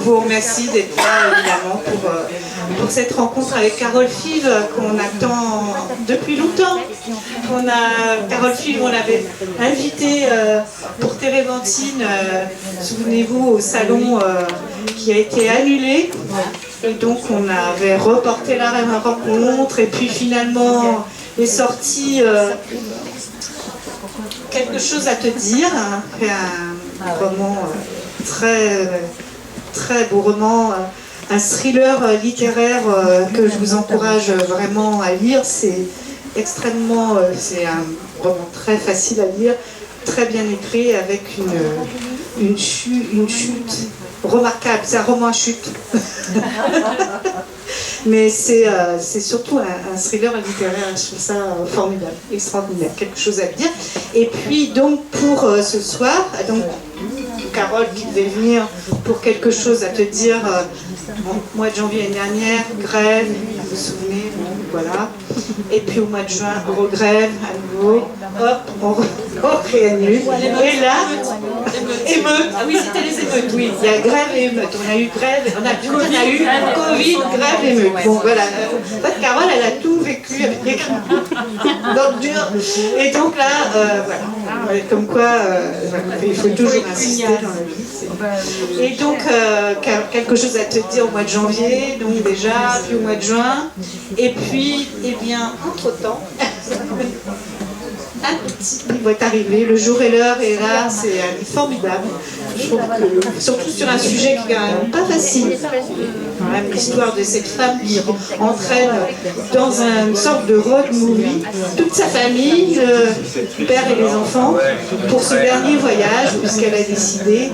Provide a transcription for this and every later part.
vous remercie d'être là, évidemment, pour cette rencontre avec Carole Five qu'on attend depuis longtemps. Carole Five, on l'avait invitée pour Térébenthine, souvenez-vous, au salon qui a été annulé. Et donc on avait reporté la rencontre et puis finalement est sorti quelque chose à te dire, un roman très beau roman, un thriller littéraire que je vous encourage vraiment à lire. C'est un roman très facile à lire, très bien écrit, avec une chute remarquable. C'est un roman à chute. Mais c'est surtout un thriller littéraire. Je trouve ça formidable, extraordinaire, quelque chose à dire. Et puis donc pour ce soir, donc Carole qui devait venir pour quelque chose à te dire, mois de janvier l'année dernière, grève, vous vous souvenez, voilà. Et puis au mois de juin, grève à nouveau, hop, on réannule. Et là, émeute. Ah oui, c'était les émeutes, oui. Il y a grève et émeute. On a eu grève, on a eu Covid, grève et émeute. Bon, voilà. En fait, Carole, elle a tout vécu avec dans le dur. Et donc là, voilà. Comme quoi, il faut toujours insister dans la vie. Et donc, quelque chose à te dire au mois de janvier, donc déjà, puis au mois de juin. Et puis, eh bien, entre-temps, un petit livre est arrivé, Le jour et l'heure est là, c'est formidable. Je trouve que, surtout sur un sujet qui est quand même pas facile. L'histoire de cette femme qui entraîne dans une sorte de road movie toute sa famille, le père et les enfants, pour ce dernier voyage, puisqu'elle a décidé,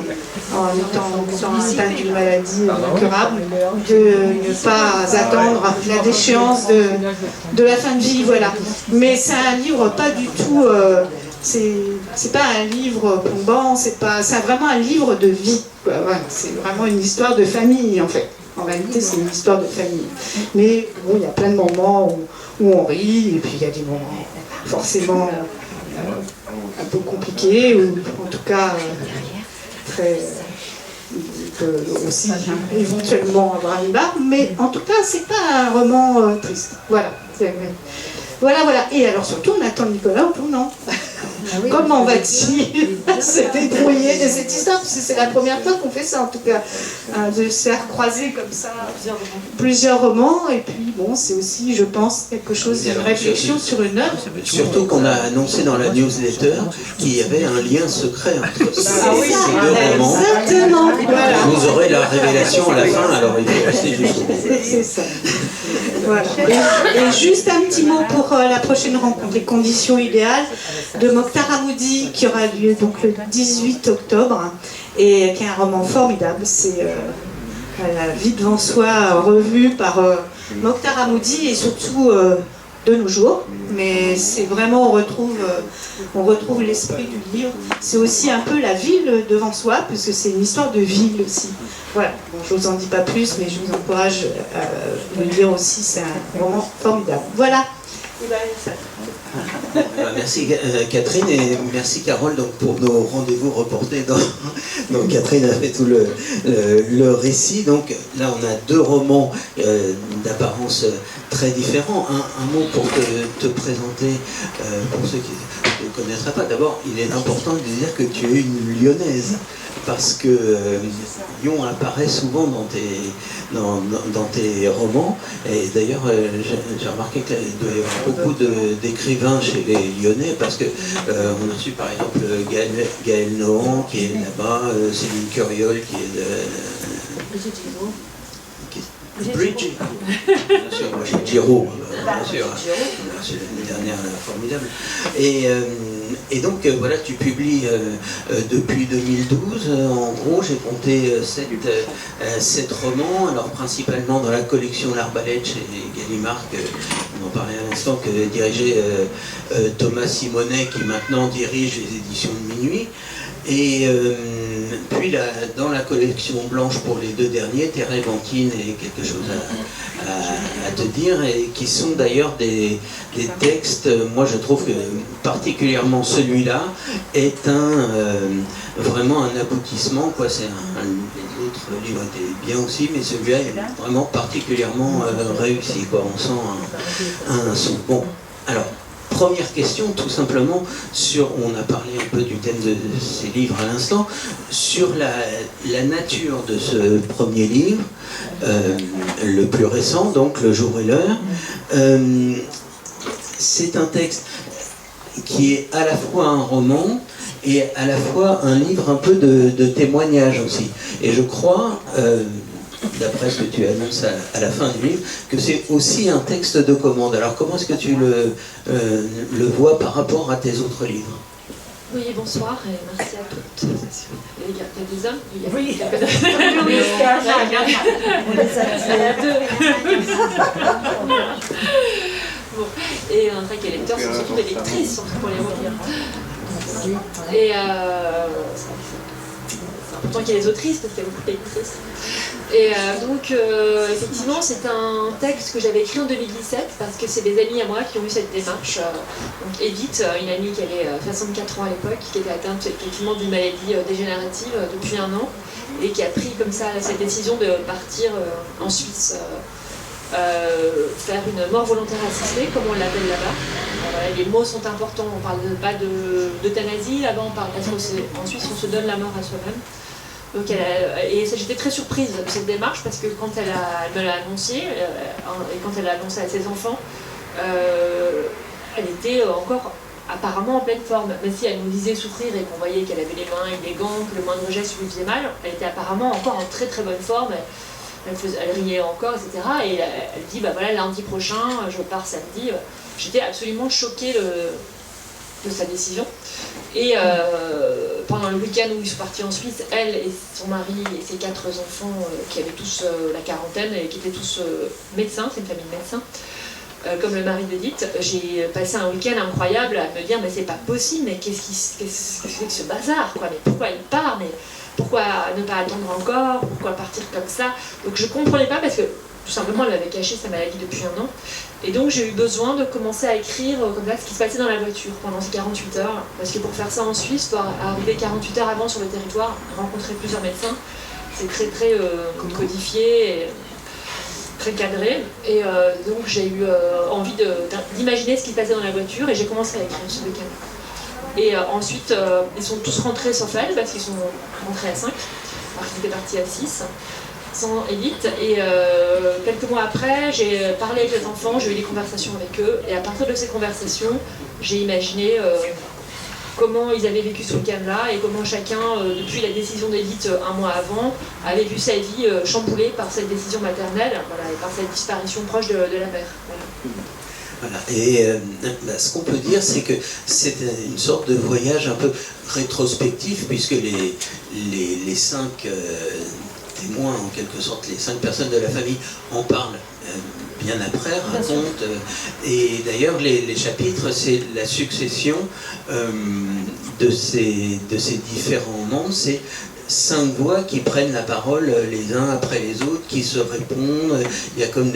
en étant atteinte d'une maladie incurable, de ne pas attendre la déchéance de la fin de vie, voilà. Mais c'est un livre pas du tout, c'est pas un livre plombant, c'est vraiment un livre de vie. Voilà, c'est vraiment une histoire de famille en fait. En réalité, c'est une histoire de famille. Mais bon, il y a plein de moments où on rit, et puis il y a des moments forcément un peu compliqués, ou en tout cas très... aussi éventuellement avoir une barre, mais en tout cas c'est pas un roman triste. Voilà. Voilà. Et alors surtout on attend Nicolas au tournant. Ah oui, comment va-t-il se débrouiller de cette histoire? Parce que c'est la première fois qu'on fait ça en tout cas, de se faire croiser comme ça plusieurs romans. Et puis bon, c'est aussi, je pense, quelque chose, une réflexion sur une œuvre. Surtout qu'on a annoncé dans la newsletter qu'il y avait un lien secret entre ces deux romans. Exactement. Voilà. Vous aurez la révélation à la fin, alors il faut rester jusqu'au bout. C'est ça. Voilà. Et juste un petit mot pour la prochaine rencontre, les conditions idéales de Mokhtar Hamoudi, qui aura lieu donc le 18 octobre, et qui est un roman formidable. C'est La vie devant soi revue par Mokhtar Hamoudi, et surtout de nos jours. Mais c'est vraiment, on retrouve l'esprit du livre. C'est aussi un peu la ville devant soi, puisque c'est une histoire de ville aussi. Voilà, bon, je ne vous en dis pas plus, mais je vous encourage à le lire aussi, c'est un roman formidable. Voilà. Merci Catherine, et merci Carole donc, pour nos rendez-vous reportés. Donc Catherine a fait tout le récit. Donc là on a deux romans d'apparence très différents. Un mot pour te présenter, pour ceux qui ne te connaîtraient pas. D'abord, il est important de dire que tu es une Lyonnaise, parce que Lyon apparaît souvent dans tes romans. Et d'ailleurs, j'ai remarqué qu'il doit y avoir beaucoup d'écrivains chez les Lyonnais, parce que on a su par exemple Gaël Nohan qui est là-bas, Céline Curiol qui est de... Bridget. Bien sûr, moi je suis Giraud, bien sûr. C'est l'année dernière formidable. Et donc voilà, tu publies depuis 2012. En gros, j'ai compté 7 romans, alors principalement dans la collection L'Arbalète chez Gallimard, on en parlait à l'instant, que dirigeait Thomas Simonet, qui maintenant dirige les éditions de Minuit. Et puis dans la collection blanche pour les 2 derniers, Térébenthine et quelque chose à te dire, et qui sont d'ailleurs des textes, moi je trouve que particulièrement celui-là est vraiment un aboutissement, quoi. C'est autres livres étaient bien aussi, mais celui-là est vraiment particulièrement réussi, quoi. On sent un son. Bon, alors, première question, tout simplement, on a parlé un peu du thème de ces livres à l'instant, sur la nature de ce premier livre, le plus récent, donc Le jour et l'heure. C'est un texte qui est à la fois un roman et à la fois un livre un peu de témoignage aussi. Et je crois, d'après ce que tu annonces à la fin du livre, que c'est aussi un texte de commande. Alors comment est-ce que tu le vois par rapport à tes autres livres? Oui, bonsoir et merci à toutes. Il y a des hommes, il y a oui. On les a deux. Bon. Et on dirait que les lecteurs sont surtout des lectrices pour les relire. Et c'est important qu'il y ait des autrices parce qu'il y a beaucoup de lectrices. Et donc, effectivement, c'est un texte que j'avais écrit en 2017 parce que c'est des amis à moi qui ont eu cette démarche. Donc, Edith, une amie qui avait 64 ans à l'époque, qui était atteinte effectivement d'une maladie dégénérative depuis 1 an et qui a pris comme ça cette décision de partir en Suisse. Faire une mort volontaire assistée, comme on l'appelle là-bas. Les mots sont importants, on parle pas d'euthanasie, là-bas on parle parce qu'en Suisse on se donne la mort à soi-même. Donc et j'étais très surprise de cette démarche parce que quand elle me l'a annoncé, et quand elle l'a annoncé à ses enfants, elle était encore apparemment en pleine forme, même si elle nous disait souffrir et qu'on voyait qu'elle avait les mains et les gants, que le moindre geste lui faisait mal, elle était apparemment encore en très très bonne forme. Elle riait encore, etc. Et elle dit, bah voilà, lundi prochain, je pars samedi. J'étais absolument choquée de sa décision. Et pendant le week-end où ils sont partis en Suisse, elle et son mari et ses 4 enfants, qui avaient tous la quarantaine et qui étaient tous médecins, c'est une famille de médecins, comme le mari d'Edith, j'ai passé un week-end incroyable à me dire, mais c'est pas possible, mais qu'est-ce que c'est que ce bazar, quoi, mais pourquoi il part, mais pourquoi ne pas attendre encore? Pourquoi partir comme ça? Donc je ne comprenais pas parce que tout simplement elle avait caché sa maladie depuis 1 an. Et donc j'ai eu besoin de commencer à écrire comme ça ce qui se passait dans la voiture pendant ces 48 heures. Parce que pour faire ça en Suisse, il faut arriver 48 heures avant sur le territoire, rencontrer plusieurs médecins. C'est très très codifié et très cadré. Et donc j'ai eu envie d'imaginer ce qui se passait dans la voiture et j'ai commencé à écrire ce week-end. Et ensuite, ils sont tous rentrés sauf elle, parce qu'ils sont rentrés à 5, alors qu'ils étaient partis à 6, sans Edith. Et quelques mois après, j'ai parlé avec les enfants, j'ai eu des conversations avec eux. Et à partir de ces conversations, j'ai imaginé comment ils avaient vécu ce week-end-là et comment chacun, depuis la décision d'Edith 1 mois avant, avait vu sa vie chamboulée par cette décision maternelle, voilà, et par cette disparition proche de la mère. Voilà. Voilà. Et ce qu'on peut dire, c'est que c'est une sorte de voyage un peu rétrospectif, puisque les 5 témoins, en quelque sorte, les 5 personnes de la famille en parlent bien après, racontent. Et d'ailleurs, les chapitres, c'est la succession de ces différents mondes. C'est 5 voix qui prennent la parole les uns après les autres, qui se répondent. Il y a comme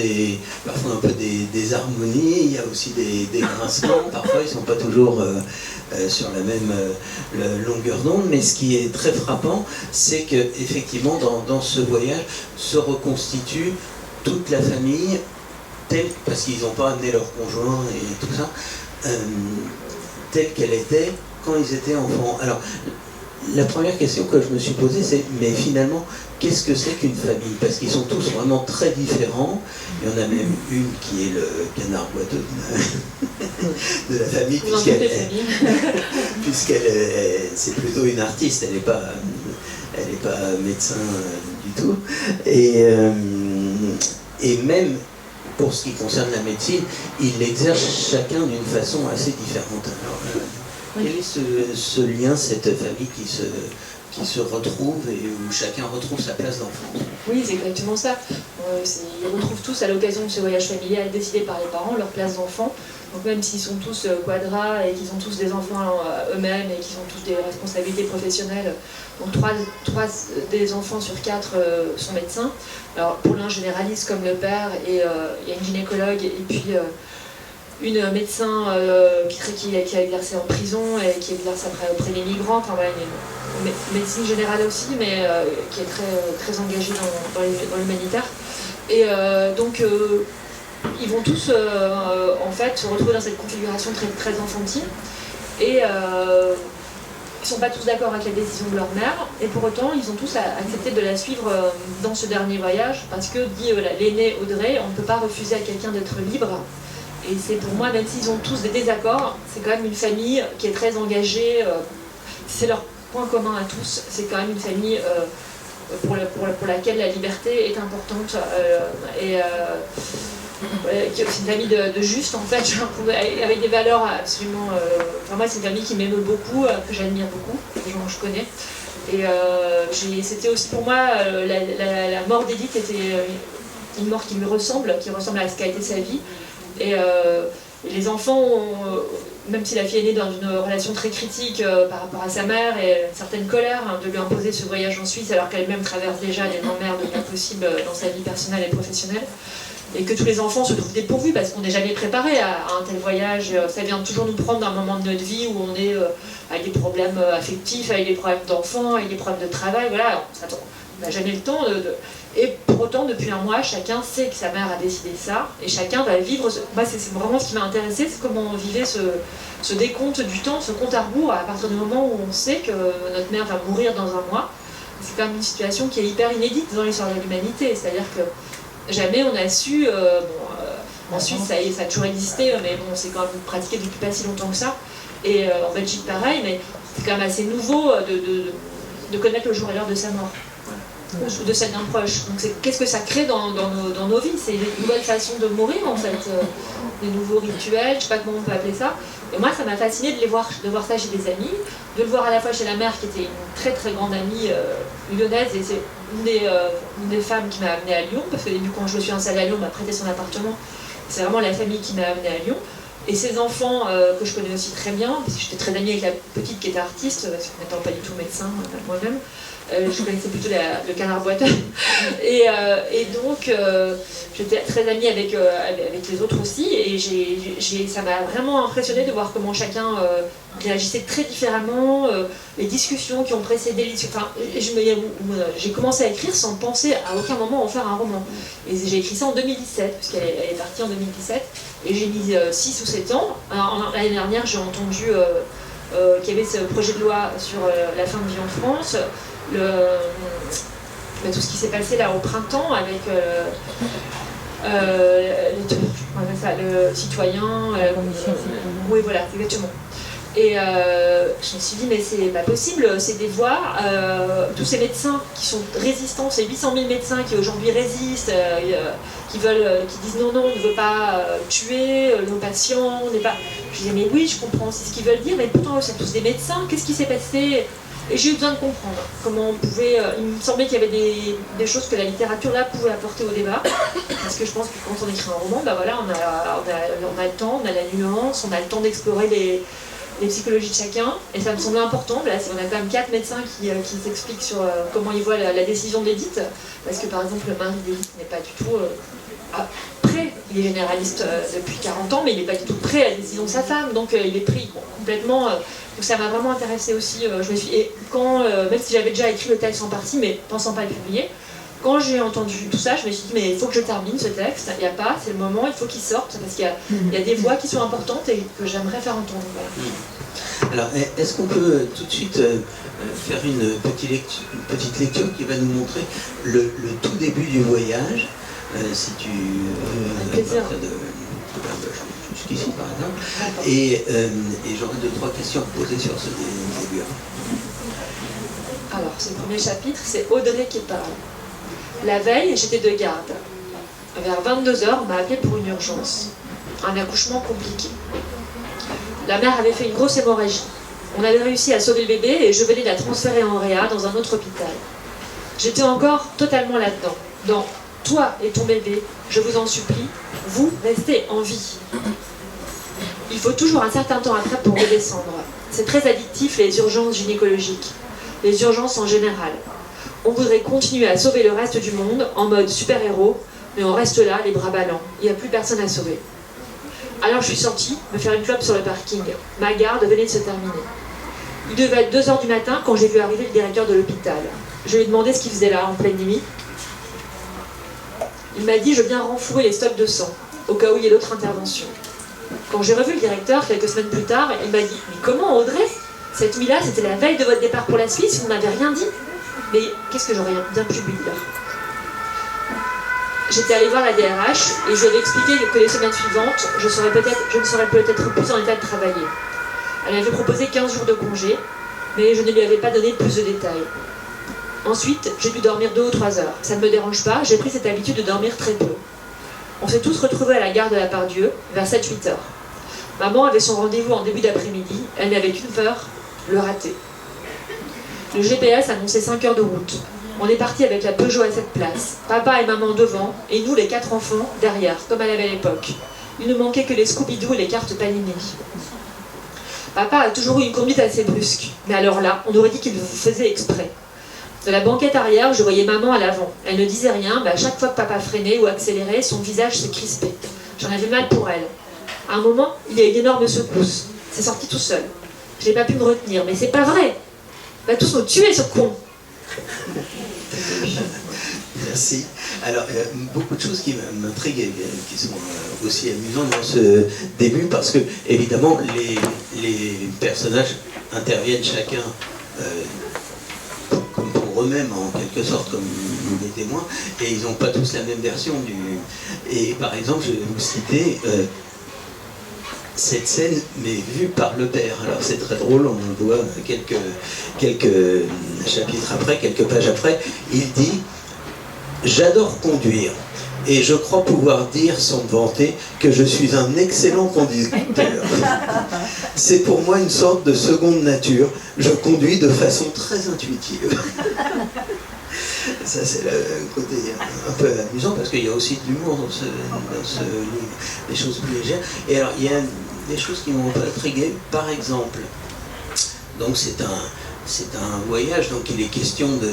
parfois un peu des harmonies, il y a aussi des grincements. Parfois, ils ne sont pas toujours sur la même longueur d'onde. Mais ce qui est très frappant, c'est qu'effectivement, dans ce voyage, se reconstitue toute la famille, parce qu'ils n'ont pas amené leur conjoint et tout ça, telle qu'elle était quand ils étaient enfants. Alors, la première question que je me suis posée, c'est, mais finalement, qu'est-ce que c'est qu'une famille? Parce qu'ils sont tous vraiment très différents. Il y en a même une qui est le canard boiteux de la famille, puisqu'elle c'est plutôt une artiste, elle n'est pas médecin du tout. Et même pour ce qui concerne la médecine, ils l'exercent chacun d'une façon assez différente. Alors, quel est ce lien, cette famille qui se retrouve et où chacun retrouve sa place d'enfant? Oui, c'est exactement ça. Ils retrouvent tous, à l'occasion de ce voyage familial décidé par les parents, leur place d'enfant. Donc même s'ils sont tous quadras et qu'ils ont tous des enfants eux-mêmes et qu'ils ont tous des responsabilités professionnelles, donc 3 des enfants sur 4 sont médecins. Alors pour l'un généraliste comme le père, et il y a une gynécologue et puis une médecin qui a exercé en prison et qui exerce après auprès des migrants. Enfin, voilà, médecine générale aussi, mais qui est très engagée dans l'humanitaire. Et donc, ils vont tous en fait se retrouver dans cette configuration très enfantine. Et ils ne sont pas tous d'accord avec la décision de leur mère, et pour autant, ils ont tous accepté de la suivre dans ce dernier voyage, parce que, dit l'aîné Audrey, on ne peut pas refuser à quelqu'un d'être libre. Et c'est pour moi, même s'ils ont tous des désaccords, c'est quand même une famille qui est très engagée, c'est leur point commun à tous, c'est quand même une famille pour laquelle la liberté est importante. C'est une famille de justes en fait, avec des valeurs absolument... Enfin, moi c'est une famille qui m'aime beaucoup, que j'admire beaucoup, des gens que je connais. Et c'était aussi pour moi, la mort d'Edith était une mort qui lui ressemble, à ce qu'a été sa vie. Et les enfants, même si la fille est née dans une relation très critique par rapport à sa mère et une certaine colère de lui imposer ce voyage en Suisse alors qu'elle-même traverse déjà des emmerdes bien possibles dans sa vie personnelle et professionnelle, et que tous les enfants se trouvent dépourvus parce qu'on n'est jamais préparé à un tel voyage. Ça vient toujours nous prendre d'un moment de notre vie où on est avec des problèmes affectifs, avec des problèmes d'enfants, avec des problèmes de travail, voilà, on n'a jamais le temps Et pour autant, depuis un mois, chacun sait que sa mère a décidé ça, et chacun va vivre... Moi, c'est vraiment ce qui m'a intéressé, c'est comment on vivait ce décompte du temps, ce compte à rebours, à partir du moment où on sait que notre mère va mourir dans un mois. C'est quand même une situation qui est hyper inédite dans l'histoire de l'humanité, c'est-à-dire que jamais on a su... en Suisse, ça a toujours existé, mais bon, c'est quand même pratiqué depuis pas si longtemps que ça. Et en Belgique, pareil, mais c'est quand même assez nouveau de connaître le jour et l'heure de sa mort. Ou de celle d'un proche. Donc qu'est-ce que ça crée dans nos vies? C'est une nouvelle façon de mourir en fait, des nouveaux rituels, je sais pas comment on peut appeler ça. Et moi ça m'a fasciné de voir ça chez des amis, de le voir à la fois chez la mère qui était une très très grande amie lyonnaise, et c'est une des femmes qui m'a amenée à Lyon, parce que au début quand je me suis installée à Lyon, on m'a prêté son appartement, c'est vraiment la famille qui m'a amenée à Lyon. Et ses enfants, que je connais aussi très bien, parce que j'étais très amie avec la petite qui était artiste, parce que n'étant pas du tout médecin moi-même, je connaissais plutôt le canard boiteux. Et donc, j'étais très amie avec les autres aussi, et ça m'a vraiment impressionnée de voir comment chacun réagissait très différemment, les discussions qui ont précédé... Enfin, j'ai commencé à écrire sans penser à aucun moment en faire un roman. Et j'ai écrit ça en 2017, puisqu'elle est partie en 2017, et j'ai mis 6 ou 7 ans. L'année dernière, j'ai entendu qu'il y avait ce projet de loi sur la fin de vie en France, tout ce qui s'est passé là au printemps avec le citoyen, oui voilà, exactement. Et je me suis dit mais c'est pas possible, c'est des voix, tous ces médecins qui sont résistants, ces 800 000 médecins qui aujourd'hui résistent, qui disent non, on ne veut pas tuer nos patients, on n'est pas... Je disais mais oui, je comprends, c'est ce qu'ils veulent dire, mais pourtant c'est tous des médecins, qu'est-ce qui s'est passé? Et j'ai eu besoin de comprendre comment on pouvait... il me semblait qu'il y avait des choses que la littérature là pouvait apporter au débat, parce que je pense que quand on écrit un roman, bah voilà, on a le temps, on a la nuance, on a le temps d'explorer les psychologies de chacun, et ça me semblait important. Là, on a quand même 4 médecins qui s'expliquent sur comment ils voient la décision d'Edith, parce que par exemple le mari d'Edith n'est pas du tout prêt, il est généraliste depuis 40 ans, mais il n'est pas du tout prêt à la décision de sa femme, donc il est pris complètement... donc ça m'a vraiment intéressée aussi. Et quand, même si j'avais déjà écrit le texte en partie, mais pensant pas le publier, quand j'ai entendu tout ça, je me suis dit mais il faut que je termine ce texte, il n'y a pas, c'est le moment, il faut qu'il sorte, parce qu'il y a des voix qui sont importantes et que j'aimerais faire entendre. Voilà. Alors, est-ce qu'on peut tout de suite faire une petite lecture qui va nous montrer le tout début du voyage, si tu plaisir. Jusqu'ici par exemple, et j'aurais 2-3 questions à poser sur ce début. Alors, ce premier chapitre, c'est Audrey qui parle. La veille, j'étais de garde. Vers 22h, on m'a appelé pour une urgence. Un accouchement compliqué. La mère avait fait une grosse hémorragie. On avait réussi à sauver le bébé et je venais de la transférer en réa dans un autre hôpital. J'étais encore totalement là-dedans. Dans toi et ton bébé, je vous en supplie, vous restez en vie. Il faut toujours un certain temps après pour redescendre. C'est très addictif les urgences gynécologiques. Les urgences en général. On voudrait continuer à sauver le reste du monde en mode super-héros, mais on reste là, les bras ballants. Il n'y a plus personne à sauver. Alors je suis sortie me faire une clope sur le parking. Ma garde venait de se terminer. Il devait être 2 h du matin quand j'ai vu arriver le directeur de l'hôpital. Je lui ai demandé ce qu'il faisait là, en pleine nuit. Il m'a dit « Je viens renflouer les stocks de sang, au cas où il y ait d'autres interventions. » Quand j'ai revu le directeur, quelques semaines plus tard, il m'a dit « Mais comment, Audrey? Cette nuit-là, c'était la veille de votre départ pour la Suisse, vous m'avez rien dit. » Mais qu'est-ce que j'aurais bien pu lui dire? J'étais allée voir la DRH et je lui avais expliqué que les semaines suivantes, je ne serais peut-être plus en état de travailler. Elle m'avait proposé 15 jours de congé, mais je ne lui avais pas donné plus de détails. Ensuite, j'ai dû dormir 2 ou 3 heures. Ça ne me dérange pas, j'ai pris cette habitude de dormir très peu. On s'est tous retrouvés à la gare de la Part-Dieu, vers 7-8 heures. Maman avait son rendez-vous en début d'après-midi, elle n'avait qu'une peur, le rater. Le GPS annonçait 5 heures de route. On est parti avec la Peugeot à 7 places, papa et maman devant, et nous, les 4 enfants, derrière, comme à la belle époque. Il ne manquait que les Scooby-Doo et les cartes paninées. Papa a toujours eu une conduite assez brusque, mais alors là, on aurait dit qu'il faisait exprès. De la banquette arrière, je voyais maman à l'avant. Elle ne disait rien, mais à chaque fois que papa freinait ou accélérait, son visage se crispait. J'en avais mal pour elle. À un moment, il y a eu une énorme secousse. C'est sorti tout seul. Je n'ai pas pu me retenir, mais c'est pas vrai. Il va tous nous tuer, ce con. Merci. Alors, il y a beaucoup de choses qui m'intriguent et qui sont aussi amusantes dans ce début, parce que, évidemment, les personnages interviennent chacun comme pour eux-mêmes, en quelque sorte, comme des témoins, et ils n'ont pas tous la même version du... Et par exemple, je vais vous citer cette scène, mais vue par le père. Alors c'est très drôle, on le voit quelques chapitres après, quelques pages après, il dit « J'adore conduire, et je crois pouvoir dire, sans me vanter, que je suis un excellent conducteur. C'est pour moi une sorte de seconde nature, je conduis de façon très intuitive. » Ça, c'est le côté un peu amusant, parce qu'il y a aussi de l'humour dans ce livre, des choses plus légères. Et alors, il y a des choses qui m'ont intrigué. Par exemple, donc c'est un voyage, donc il est question de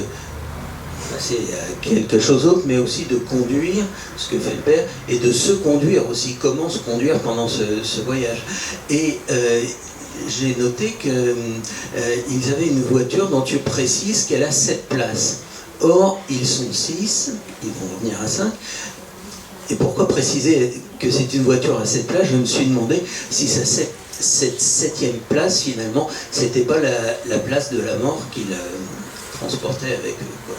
passer à quelque chose d'autre, mais aussi de conduire, ce que fait le père, et de se conduire aussi, comment se conduire pendant ce voyage. Et j'ai noté qu'ils avaient une voiture dont tu précises qu'elle a 7 places. Or, ils sont 6, ils vont revenir à 5. Et pourquoi préciser que c'est une voiture à 7 places? Je me suis demandé si cette 7e place, finalement, c'était pas la place de la mort qu'il transportait avec eux, quoi.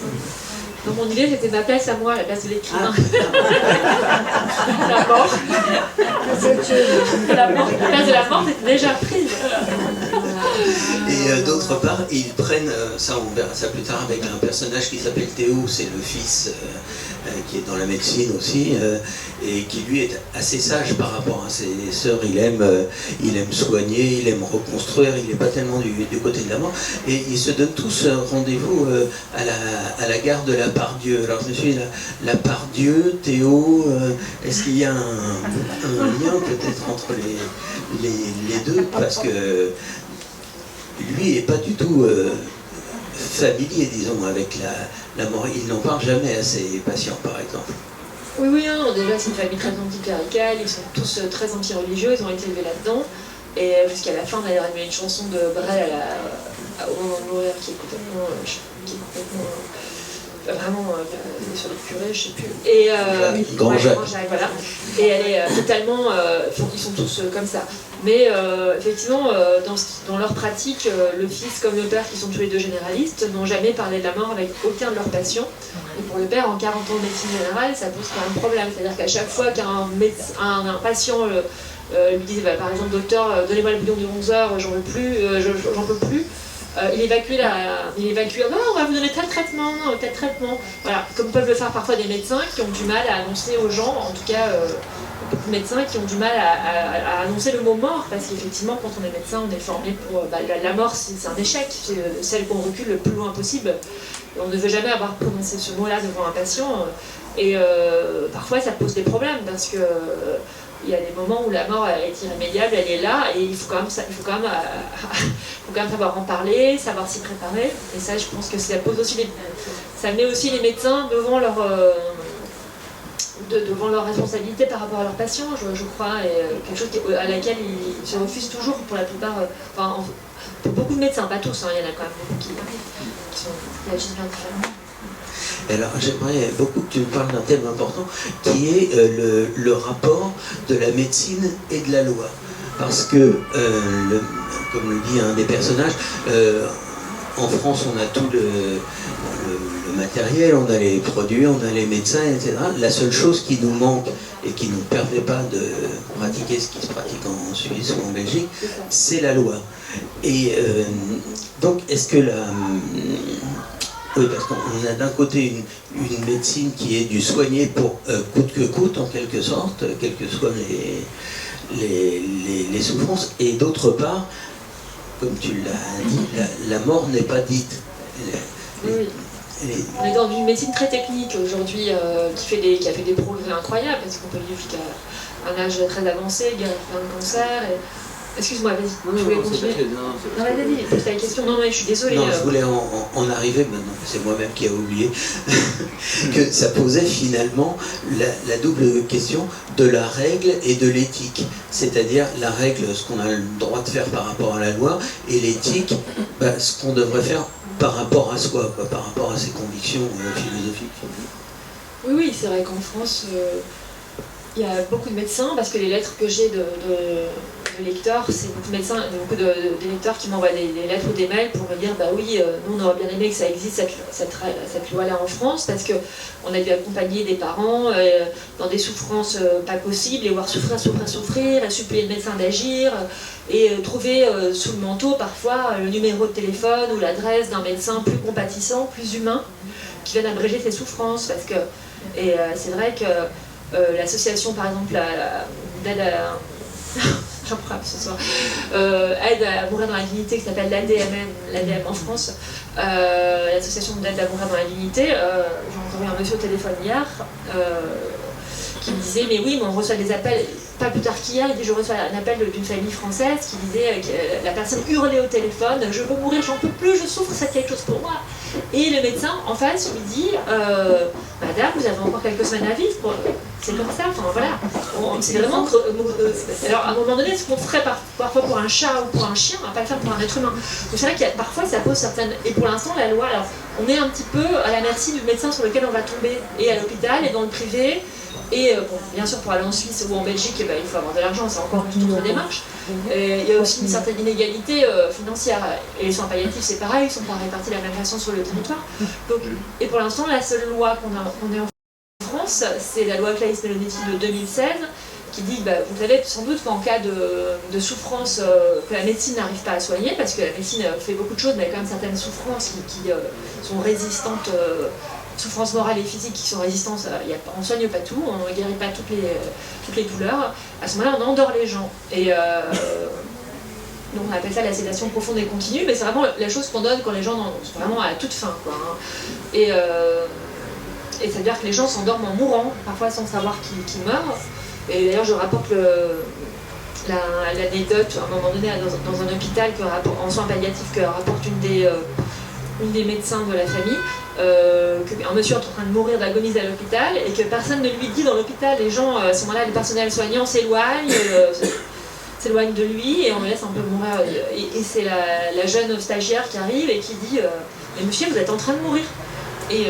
Dans mon idée, c'était ma place à moi, la place de l'écrivain. La mort. La place de la mort était déjà prise. Et d'autre part, ils prennent, ça on verra ça plus tard, avec un personnage qui s'appelle Théo, c'est le fils qui est dans la médecine aussi, et qui lui est assez sage par rapport à ses sœurs. Il aime soigner, il aime reconstruire, il n'est pas tellement du côté de la mort, et ils se donnent tous rendez-vous à la gare de la Part-Dieu. Alors je me suis dit, la Part-Dieu, Théo, est-ce qu'il y a un lien peut-être entre les deux, parce que lui n'est pas du tout familier, disons, avec la mort. Il n'en parle jamais à ses patients, par exemple. Oui, non, déjà c'est une famille très anticléricale, ils sont tous très anti-religieux, ils ont été élevés là-dedans. Et jusqu'à la fin, on a mis une chanson de Brel au moment de mourir qui est complètement vraiment sur les curés, je sais plus. Et Grand Jacques. Voilà. Et elle est totalement, ils sont tous comme ça. Mais effectivement, dans leur pratique, le fils comme le père, qui sont tous les deux généralistes, n'ont jamais parlé de la mort avec aucun de leurs patients. Et pour le père, en 40 ans de médecine générale, ça pose quand même problème. C'est-à-dire qu'à chaque fois qu'un patient lui dit, par exemple, docteur, donnez-moi le bouillon de 11 heures, j'en veux plus, j'en peux plus. Il évacue, non, on va vous donner tel traitement. Voilà, comme peuvent le faire parfois des médecins qui ont du mal à annoncer aux gens, en tout cas beaucoup de médecins qui ont du mal à annoncer le mot mort, parce qu'effectivement, quand on est médecin, on est formé pour la mort, c'est un échec, c'est celle qu'on recule le plus loin possible. Et on ne veut jamais avoir prononcé ce mot-là devant un patient, et parfois ça pose des problèmes, parce que il y a des moments où la mort est irrémédiable, elle est là, et il faut quand même savoir en parler, savoir s'y préparer. Et ça, je pense que ça pose aussi ça met aussi les médecins devant devant leurs responsabilités par rapport à leurs patients, je crois, et quelque chose à laquelle ils se refusent toujours pour la plupart, pour beaucoup de médecins, pas tous, hein, il y en a quand même beaucoup qui agissent bien différemment. Alors j'aimerais beaucoup que tu me parles d'un thème important qui est le rapport de la médecine et de la loi. Parce que, comme le dit un des personnages, en France on a tout le matériel, on a les produits, on a les médecins, etc. La seule chose qui nous manque et qui ne nous permet pas de pratiquer ce qui se pratique en Suisse ou en Belgique, c'est la loi. Et donc est-ce que oui, parce qu'on a d'un côté une médecine qui est du soigner pour coûte que coûte, en quelque sorte, quelles que soient les souffrances, et d'autre part, comme tu l'as dit, la mort n'est pas dite. Oui. On est dans une médecine très technique aujourd'hui qui a fait des progrès incroyables, parce qu'on peut vivre jusqu'à un âge très avancé, guérir plein de cancers. Excuse-moi, vas-y, je voulais continuer. Non, vas-y, pose ta question. Non, je suis désolée. Non, je voulais en arriver, maintenant, c'est moi-même qui ai oublié, que ça posait finalement la double question de la règle et de l'éthique. C'est-à-dire la règle, ce qu'on a le droit de faire par rapport à la loi, et l'éthique, ce qu'on devrait faire par rapport à soi, par rapport à ses convictions philosophiques. Oui, c'est vrai qu'en France, il y a beaucoup de médecins, parce que les lettres que j'ai de lecteurs, c'est beaucoup de médecins, beaucoup de lecteurs qui m'envoient des lettres ou des mails pour me dire bah oui, nous on aurait bien aimé que ça existe cette loi-là en France, parce qu'on a dû accompagner des parents dans des souffrances pas possibles, les voir souffrir, et supplier le médecin d'agir, et trouver sous le manteau parfois le numéro de téléphone ou l'adresse d'un médecin plus compatissant, plus humain, qui vienne abréger ses souffrances, parce que c'est vrai que l'association par exemple d'aide à j'en frappe ce soir, aide à mourir dans la dignité, qui s'appelle l'ADM en France, l'association d'aide à mourir dans la dignité. J'ai entendu un monsieur au téléphone hier qui me disait mais oui, mais on reçoit des appels, pas plus tard qu'hier, il dit je reçois un appel d'une famille française qui disait que la personne hurlait au téléphone, je veux mourir, j'en peux plus, je souffre, c'est quelque chose pour moi. Et le médecin en face lui dit madame, vous avez encore quelques semaines à vivre, c'est comme ça, enfin voilà. C'est vraiment. Alors à un moment donné, ce qu'on ferait parfois pour un chat ou pour un chien, on va pas le faire pour un être humain. Donc c'est vrai qu'il parfois ça pose certaines. Et pour l'instant, la loi, alors on est un petit peu à la merci du médecin sur lequel on va tomber, et à l'hôpital, et dans le privé. Et bon, bien sûr, pour aller en Suisse ou en Belgique, il faut avoir de l'argent, c'est encore une autre démarche. Et il y a aussi une certaine inégalité financière. Et les soins palliatifs, c'est pareil, ils ne sont pas répartis de la même façon sur le territoire. Donc, et pour l'instant, la seule loi qu'on ait en France, c'est la loi Claes-Melonetti de 2016, qui dit, vous savez sans doute qu'en cas de souffrance que la médecine n'arrive pas à soigner, parce que la médecine fait beaucoup de choses, mais il y a quand même certaines souffrances qui sont résistantes, souffrances morales et physiques qui sont résistantes, on ne soigne pas tout, on ne guérit pas toutes les douleurs. À ce moment-là, on endort les gens. Et donc on appelle ça la sédation profonde et continue, mais c'est vraiment la chose qu'on donne quand les gens sont vraiment à la toute fin, quoi, hein. Et ça veut dire que les gens s'endorment en mourant, parfois sans savoir qu'ils meurent. Et d'ailleurs, je rapporte l'anecdote, à un moment donné, dans un hôpital, en soins palliatifs, que rapporte une des médecins de la famille, qu'un monsieur est en train de mourir, d'agoniser à l'hôpital, et que personne ne lui dit dans l'hôpital, les gens, à ce moment-là, le personnel soignant s'éloigne de lui, et on le laisse un peu mourir. Et c'est la jeune stagiaire qui arrive et qui dit mais monsieur, vous êtes en train de mourir. Et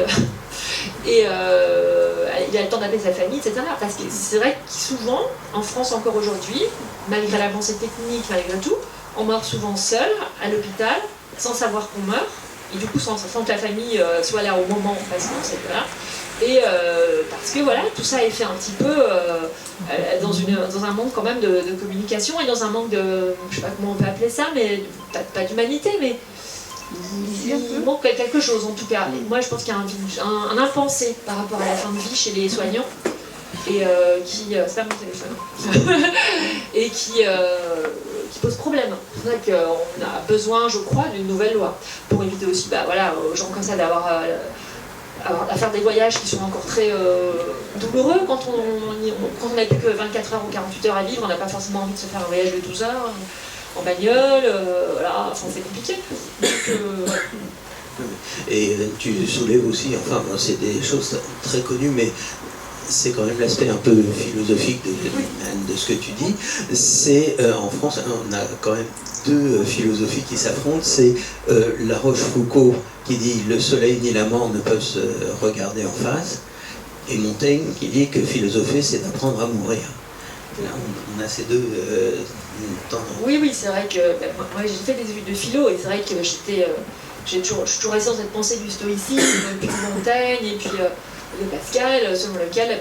il a le temps d'appeler sa famille, etc. Parce que c'est vrai que souvent, en France encore aujourd'hui, malgré l'avancée technique, malgré tout, on meurt souvent seul, à l'hôpital, sans savoir qu'on meurt, et du coup sans que la famille soit là au moment parce qu'on sait pas. Et parce que voilà, tout ça est fait un petit peu dans un manque quand même de communication, et dans un manque de, je sais pas comment on peut appeler ça, mais pas d'humanité, mais il manque quelque chose en tout cas. Moi je pense qu'il y a un impensé par rapport à la fin de vie chez les soignants, et c'est pas mon téléphone, et qui pose problème. C'est vrai qu'on a besoin, je crois, d'une nouvelle loi pour éviter aussi aux gens comme ça d'avoir à faire des voyages qui sont encore très douloureux. Quand on n'a plus que 24 heures ou 48 heures à vivre, on n'a pas forcément envie de se faire un voyage de 12 heures en bagnole, voilà, enfin c'est compliqué. Donc, Et tu soulèves aussi, enfin c'est des choses très connues, mais c'est quand même l'aspect un peu philosophique de ce que tu dis. C'est en France, on a quand même deux philosophies qui s'affrontent. C'est La Rochefoucauld qui dit « le soleil ni la mort ne peuvent se regarder en face », et Montaigne qui dit que philosopher, c'est d'apprendre à mourir. Là, on a ces deux tendances. Oui, c'est vrai que moi j'ai fait des études de philo, et c'est vrai que je suis toujours restée dans cette pensée du stoïcisme, puis de Montaigne, et puis de Pascal, selon lequel,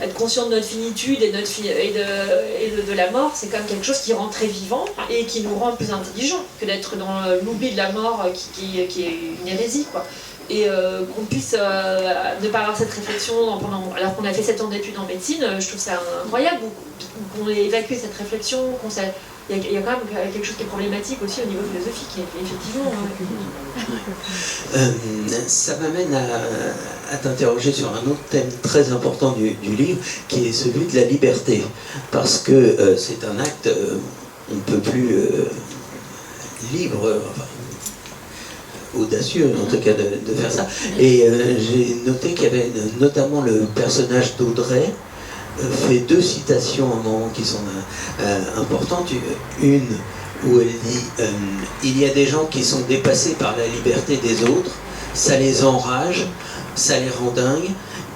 être conscient de notre finitude et de la mort, c'est quand même quelque chose qui rend très vivant et qui nous rend plus intelligents que d'être dans l'oubli de la mort qui est une hérésie, quoi. Et qu'on puisse ne pas avoir cette réflexion alors qu'on a fait 7 ans d'études en médecine, je trouve ça incroyable qu'on ait évacué cette réflexion, il y a quand même quelque chose qui est problématique aussi au niveau philosophique, effectivement. Ça m'amène à t'interroger sur un autre thème très important du livre, qui est celui de la liberté. Parce que c'est un acte, on ne peut plus libre, enfin, audacieux en tout cas de faire ça. Et j'ai noté qu'il y avait notamment le personnage d'Audrey, fait 2 citations en moment qui sont importantes. Une où elle dit il y a des gens qui sont dépassés par la liberté des autres, ça les enrage, ça les rend dingues,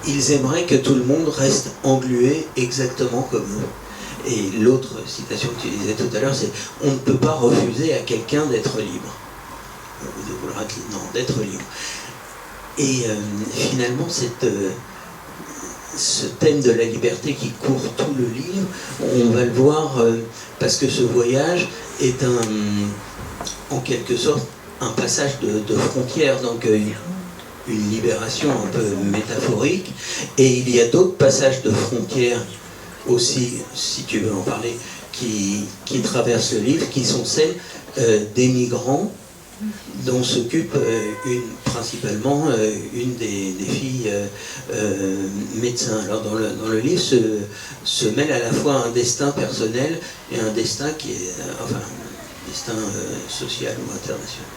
ils aimeraient que tout le monde reste englué exactement comme eux. Et l'autre citation que tu disais tout à l'heure, c'est on ne peut pas refuser à quelqu'un d'être libre. D'être libre. Et finalement, ce thème de la liberté qui court tout le livre, on va le voir parce que ce voyage est en quelque sorte un passage de frontière, donc une libération un peu métaphorique, et il y a d'autres passages de frontières aussi, si tu veux en parler, qui traversent le livre, qui sont celles des migrants dont s'occupe principalement une des filles médecins. Alors dans le livre se mêle à la fois un destin personnel et un destin qui est un destin social ou international.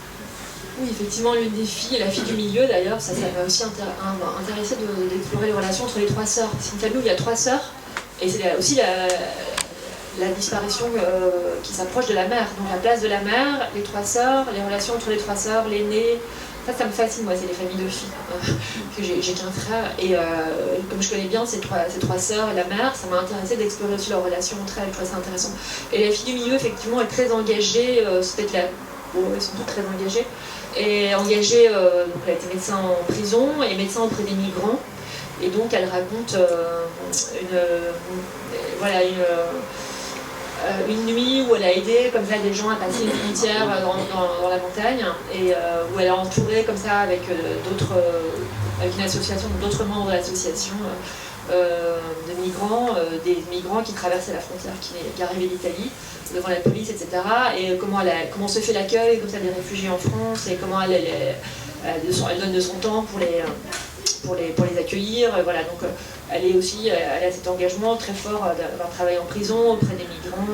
Oui, effectivement, l'une des filles, la fille du milieu d'ailleurs, ça m'a aussi intéressé d'explorer les relations entre les 3 sœurs. C'est une famille où il y a 3 sœurs, et c'est aussi la disparition qui s'approche de la mère. Donc la place de la mère, les 3 sœurs, les relations entre les 3 sœurs, l'aînée. Ça me fascine, moi, c'est les familles de filles. Que j'ai qu'un frère, et comme je connais bien ces trois sœurs et la mère, ça m'a intéressé d'explorer aussi leurs relations entre elles, je trouvais ça intéressant. Et la fille du milieu, effectivement, est très engagée, c'est peut-être elles sont toutes très engagées, et engagée, donc elle a été médecin en prison et médecin auprès des migrants, et donc elle raconte une nuit où elle a aidé comme ça des gens à passer une frontière dans la montagne, et où elle a entouré comme ça avec une association, d'autres membres de l'association des migrants qui traversaient la frontière, qui arrivaient d'Italie, devant la police, etc. Et comment se fait l'accueil comme ça des réfugiés en France, et comment elle donne de son temps pour les accueillir, voilà. Donc elle a cet engagement très fort d'avoir travaillé en prison auprès des migrants.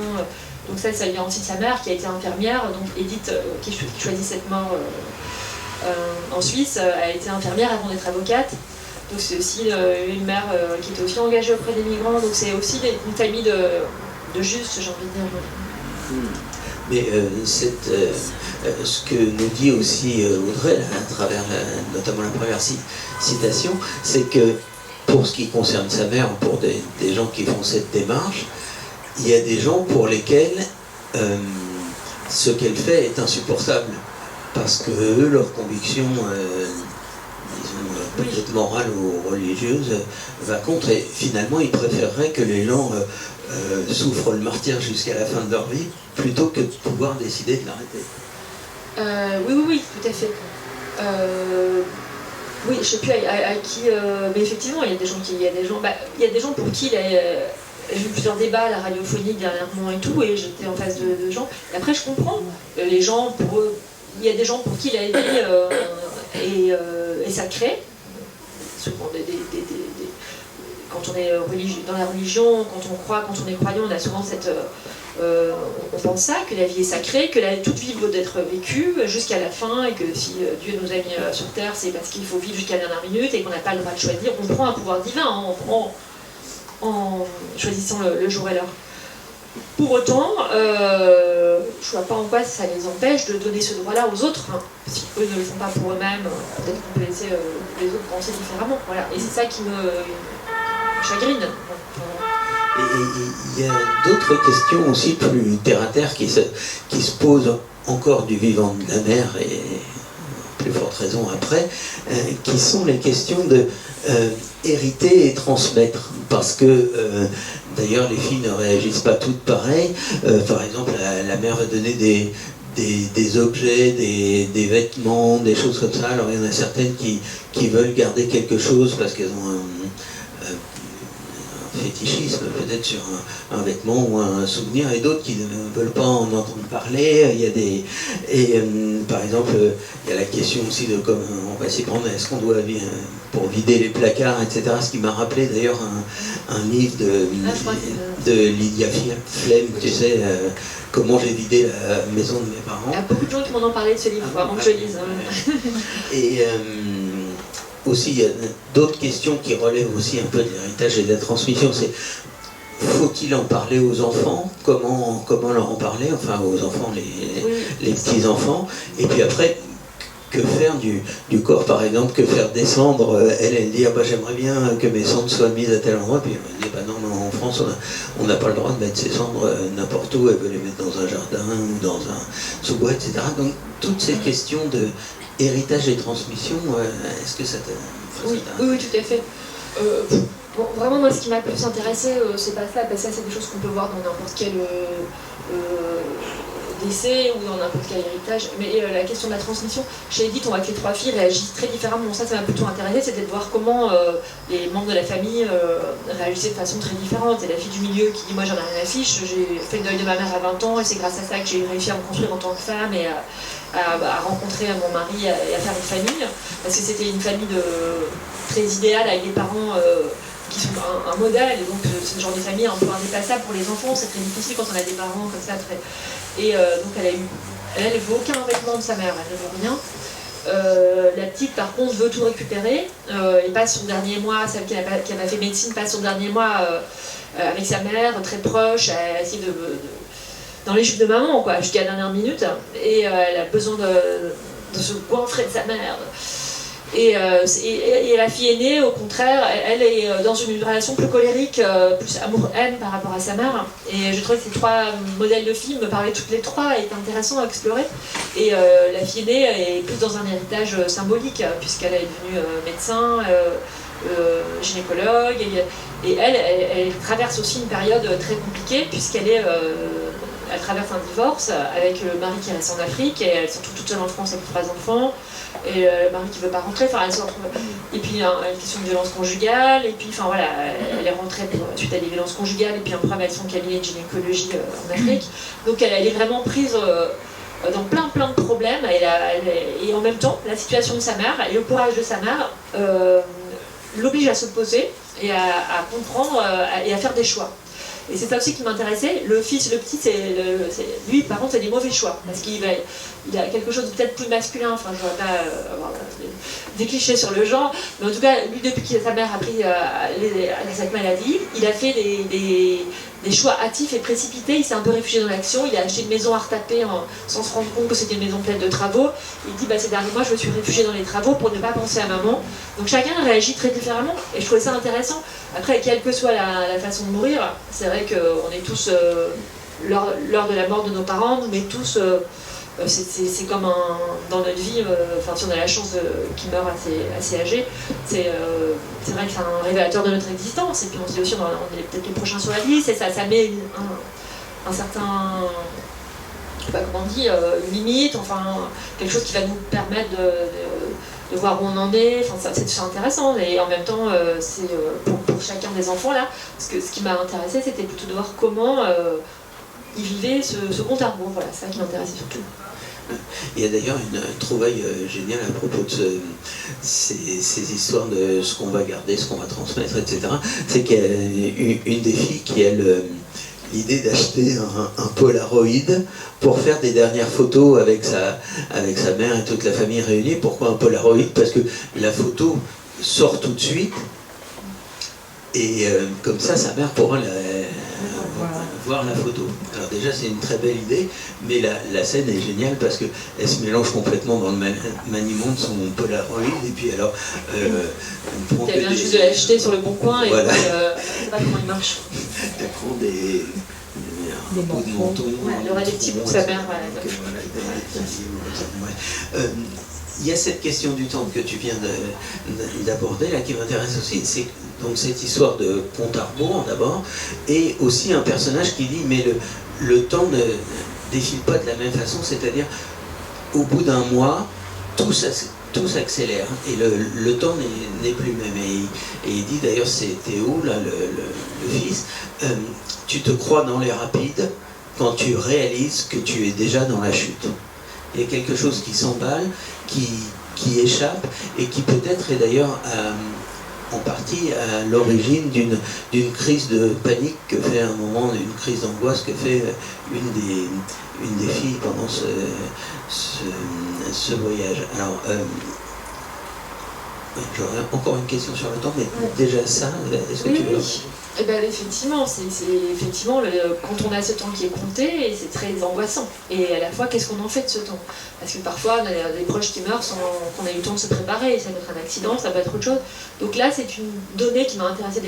Donc ça vient aussi de sa mère qui a été infirmière, donc Edith qui choisit cette mort en Suisse, a été infirmière avant d'être avocate. Donc c'est aussi une mère qui était aussi engagée auprès des migrants, donc c'est aussi une famille de justes, j'ai envie de dire. Mais ce que nous dit aussi Audrey, à travers notamment la première citation, c'est que pour ce qui concerne sa mère, pour des gens qui font cette démarche, il y a des gens pour lesquels ce qu'elle fait est insupportable, parce que eux, leurs convictions, disons, peut-être morales ou religieuses, va contre, et finalement ils préféreraient que les gens souffrent le martyre jusqu'à la fin de leur vie, plutôt que de pouvoir décider de l'arrêter. Oui, tout à fait. Oui, je ne sais plus à qui, mais effectivement, il y a des gens pour qui j'ai eu plusieurs débats à la radiophonique dernièrement et tout, et j'étais en face de gens. Et après, je comprends. Les gens, pour eux, il y a des gens pour qui la vie est sacrée. Souvent, quand on est dans la religion, quand on croit, quand on est croyant, on a souvent on pense ça, que la vie est sacrée, que toute vie vaut d'être vécue jusqu'à la fin, et que si Dieu nous a mis sur Terre, c'est parce qu'il faut vivre jusqu'à la dernière minute et qu'on n'a pas le droit de choisir. On prend un pouvoir divin en choisissant le jour et l'heure. Pour autant, je ne vois pas en quoi ça les empêche de donner ce droit-là aux autres. Hein. Si eux ne le font pas pour eux-mêmes, peut-être qu'on peut laisser les autres penser différemment. Voilà. Et c'est ça qui me chagrine. Et il y a d'autres questions aussi plus terre-à-terre qui se posent encore du vivant de la mère, et plus forte raison après, qui sont les questions de hériter et transmettre. Parce que, d'ailleurs, les filles ne réagissent pas toutes pareilles. Par exemple, la mère va donner des objets, des vêtements, des choses comme ça. Alors il y en a certaines qui veulent garder quelque chose parce qu'elles ont un fétichisme peut-être sur un vêtement ou un souvenir, et d'autres qui ne veulent pas en entendre parler. Il y a par exemple, il y a la question aussi de comment on va s'y prendre, est-ce qu'on doit pour vider les placards, etc. Ce qui m'a rappelé d'ailleurs un livre de Lydia Flem, tu sais, comment j'ai vidé la maison de mes parents. Il y a beaucoup de gens qui m'en ont parlé de ce livre, avant que je lise. Et aussi, il y a d'autres questions qui relèvent aussi un peu de l'héritage et de la transmission. C'est, faut-il en parler aux enfants? Comment leur en parler? Enfin, aux enfants, les petits-enfants. Et puis après, que faire du corps, par exemple? Que faire descendre? Elle dit, ah bah, j'aimerais bien que mes cendres soient mises à tel endroit. Puis elle dit, bah non, en France, on n'a pas le droit de mettre ses cendres n'importe où. Elle veut les mettre dans un jardin ou dans un sous-bois, etc. Donc, toutes ces questions de héritage et transmission, est-ce que ça t'a... Oui, tout à fait. Bon, vraiment, moi, ce qui m'a le plus intéressé, c'est pas ça, parce que ça, c'est des choses qu'on peut voir dans n'importe quel décès ou dans n'importe quel héritage. Mais la question de la transmission, chez Edith, on voit que les 3 filles réagissent très différemment. Ça m'a plutôt intéressé, c'était de voir comment les membres de la famille réagissaient de façon très différente. C'est la fille du milieu qui dit, moi, j'en ai rien à fiche, j'ai fait le deuil de ma mère à 20 ans, et c'est grâce à ça que j'ai réussi à me construire en tant que femme et à rencontrer mon mari et à faire une famille, parce que c'était une famille très idéale avec des parents qui sont un modèle, et donc c'est le genre de famille un peu indépassable pour les enfants. C'est très difficile quand on a des parents comme ça. Et donc elle ne veut aucun vêtement de sa mère, elle ne veut rien. La petite par contre veut tout récupérer et passe son dernier mois, celle qui a fait médecine passe son dernier mois avec sa mère, très proche, à essayer dans les jupes de maman, quoi, jusqu'à la dernière minute, et elle a besoin de se goinfrer de sa mère. Et la fille aînée, au contraire, elle est dans une relation plus colérique, plus amour-haine par rapport à sa mère. Et je trouvais que ces 3 modèles de filles me parlaient toutes les 3 et étaient intéressants à explorer. Et la fille aînée est plus dans un héritage symbolique, puisqu'elle est devenue médecin, gynécologue, et elle traverse aussi une période très compliquée, puisqu'elle elle traverse un divorce avec le mari qui reste en Afrique, et elle se retrouve toute seule en France avec 3 enfants, et le mari qui ne veut pas rentrer, enfin elle se retrouve... Et puis une question de violence conjugale, et puis enfin voilà, elle est rentrée suite à des violences conjugales, et puis un problème avec son cabinet de gynécologie en Afrique. Donc elle est vraiment prise dans plein de problèmes, et en même temps, la situation de sa mère et le courage de sa mère l'oblige à se poser et à comprendre et à faire des choix. Et c'est ça aussi qui m'intéressait. Le fils, le petit, lui par contre c'est des mauvais choix, parce qu'il a quelque chose de peut-être plus masculin, enfin je ne voudrais pas avoir des clichés sur le genre, mais en tout cas lui, depuis que sa mère a pris cette maladie, il a fait des choix hâtifs et précipités. Il s'est un peu réfugié dans l'action, il a acheté une maison à retaper sans se rendre compte que c'était une maison pleine de travaux. Il dit, ces derniers mois je me suis réfugié dans les travaux pour ne pas penser à maman. Donc chacun réagit très différemment, et je trouvais ça intéressant. Après, quelle que soit la façon de mourir, c'est vrai qu'on est tous, lors de la mort de nos parents, mais tous, c'est comme dans notre vie, si on a la chance qu'ils meurent assez âgés, c'est vrai que c'est un révélateur de notre existence, et puis on se dit aussi, on est peut-être les prochains sur la liste, et ça met un certain, je sais pas comment on dit, une limite, enfin quelque chose qui va nous permettre de voir où on en est. Enfin, c'est intéressant, et en même temps, c'est pour chacun des enfants là, parce que ce qui m'a intéressé, c'était plutôt de voir comment ils vivaient ce compte à rebours. Voilà, c'est ça qui m'intéressait surtout. Il y a d'ailleurs une trouvaille géniale à propos de ces histoires de ce qu'on va garder, ce qu'on va transmettre, etc. C'est qu'il y a une des filles qui, elle, l'idée d'acheter un Polaroid pour faire des dernières photos avec sa mère et toute la famille réunie. Pourquoi un Polaroid? Parce que la photo sort tout de suite, et comme ça, sa mère pourra voir la photo. Alors déjà, c'est une très belle idée, mais la scène est géniale parce qu'elle se mélange complètement dans le maniement de son Polaroid, et puis alors... elle vient juste de l'acheter sur le bon coin, et voilà. puis, elle ne sait pas comment il marche. Elle prend des bouts de menton. Ouais, elle aurait des petits bouts pour sa mère. Il y a cette question du temps que tu viens d'aborder là qui m'intéresse aussi, c'est donc cette histoire de compte à rebours d'abord, et aussi un personnage qui dit mais le temps ne défile pas de la même façon, c'est-à-dire au bout d'un mois tout s'accélère et le temps n'est plus le même, et il dit d'ailleurs, c'est Théo là, le fils, tu te crois dans les rapides quand tu réalises que tu es déjà dans la chute. Il y a quelque chose qui s'emballe, qui échappe, et qui peut-être est d'ailleurs en partie à l'origine d'une crise de panique que fait à un moment, une crise d'angoisse que fait une des filles pendant ce voyage. Alors, j'aurais encore une question sur le temps, mais déjà ça, est-ce que tu veux... Eh ben, effectivement, c'est effectivement quand on a ce temps qui est compté, c'est très angoissant. Et à la fois, qu'est-ce qu'on en fait de ce temps? Parce que parfois, on a des proches qui meurent sans qu'on ait eu le temps de se préparer. Ça peut être un accident, ça peut être autre chose. Donc là, c'est une donnée qui m'a intéressée.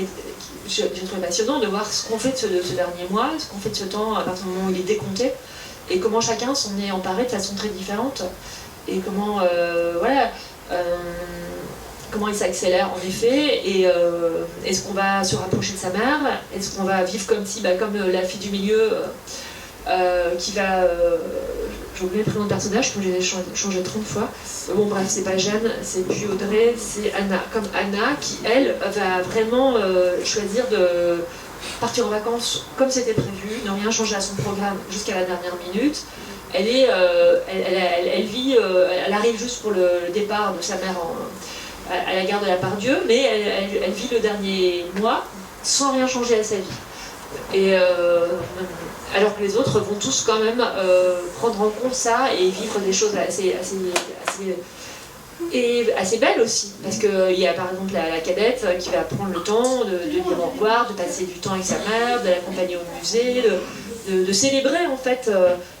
J'ai trouvé passionnant de voir ce qu'on fait de ce dernier mois, ce qu'on fait de ce temps à partir du moment où il est décompté, et comment chacun s'en est emparé de façon très différente. Et comment, comment il s'accélère en effet, et est-ce qu'on va se rapprocher de sa mère? Est-ce qu'on va vivre comme si, comme la fille du milieu qui va... j'ai oublié le prénom de personnage, que j'ai changé 30 fois. Bon bref, c'est pas Jeanne, c'est plus Audrey, c'est Anna. Comme Anna qui, elle, va vraiment choisir de partir en vacances comme c'était prévu, ne rien changer à son programme jusqu'à la dernière minute. Elle vit, elle arrive juste pour le départ de sa mère à la gare de la Pardieu, mais elle vit le dernier mois sans rien changer à sa vie. Et alors que les autres vont tous quand même prendre en compte ça et vivre des choses assez belles aussi. Parce qu'il y a par exemple la cadette qui va prendre le temps de dire au revoir, de passer du temps avec sa mère, de l'accompagner au musée, de célébrer en fait.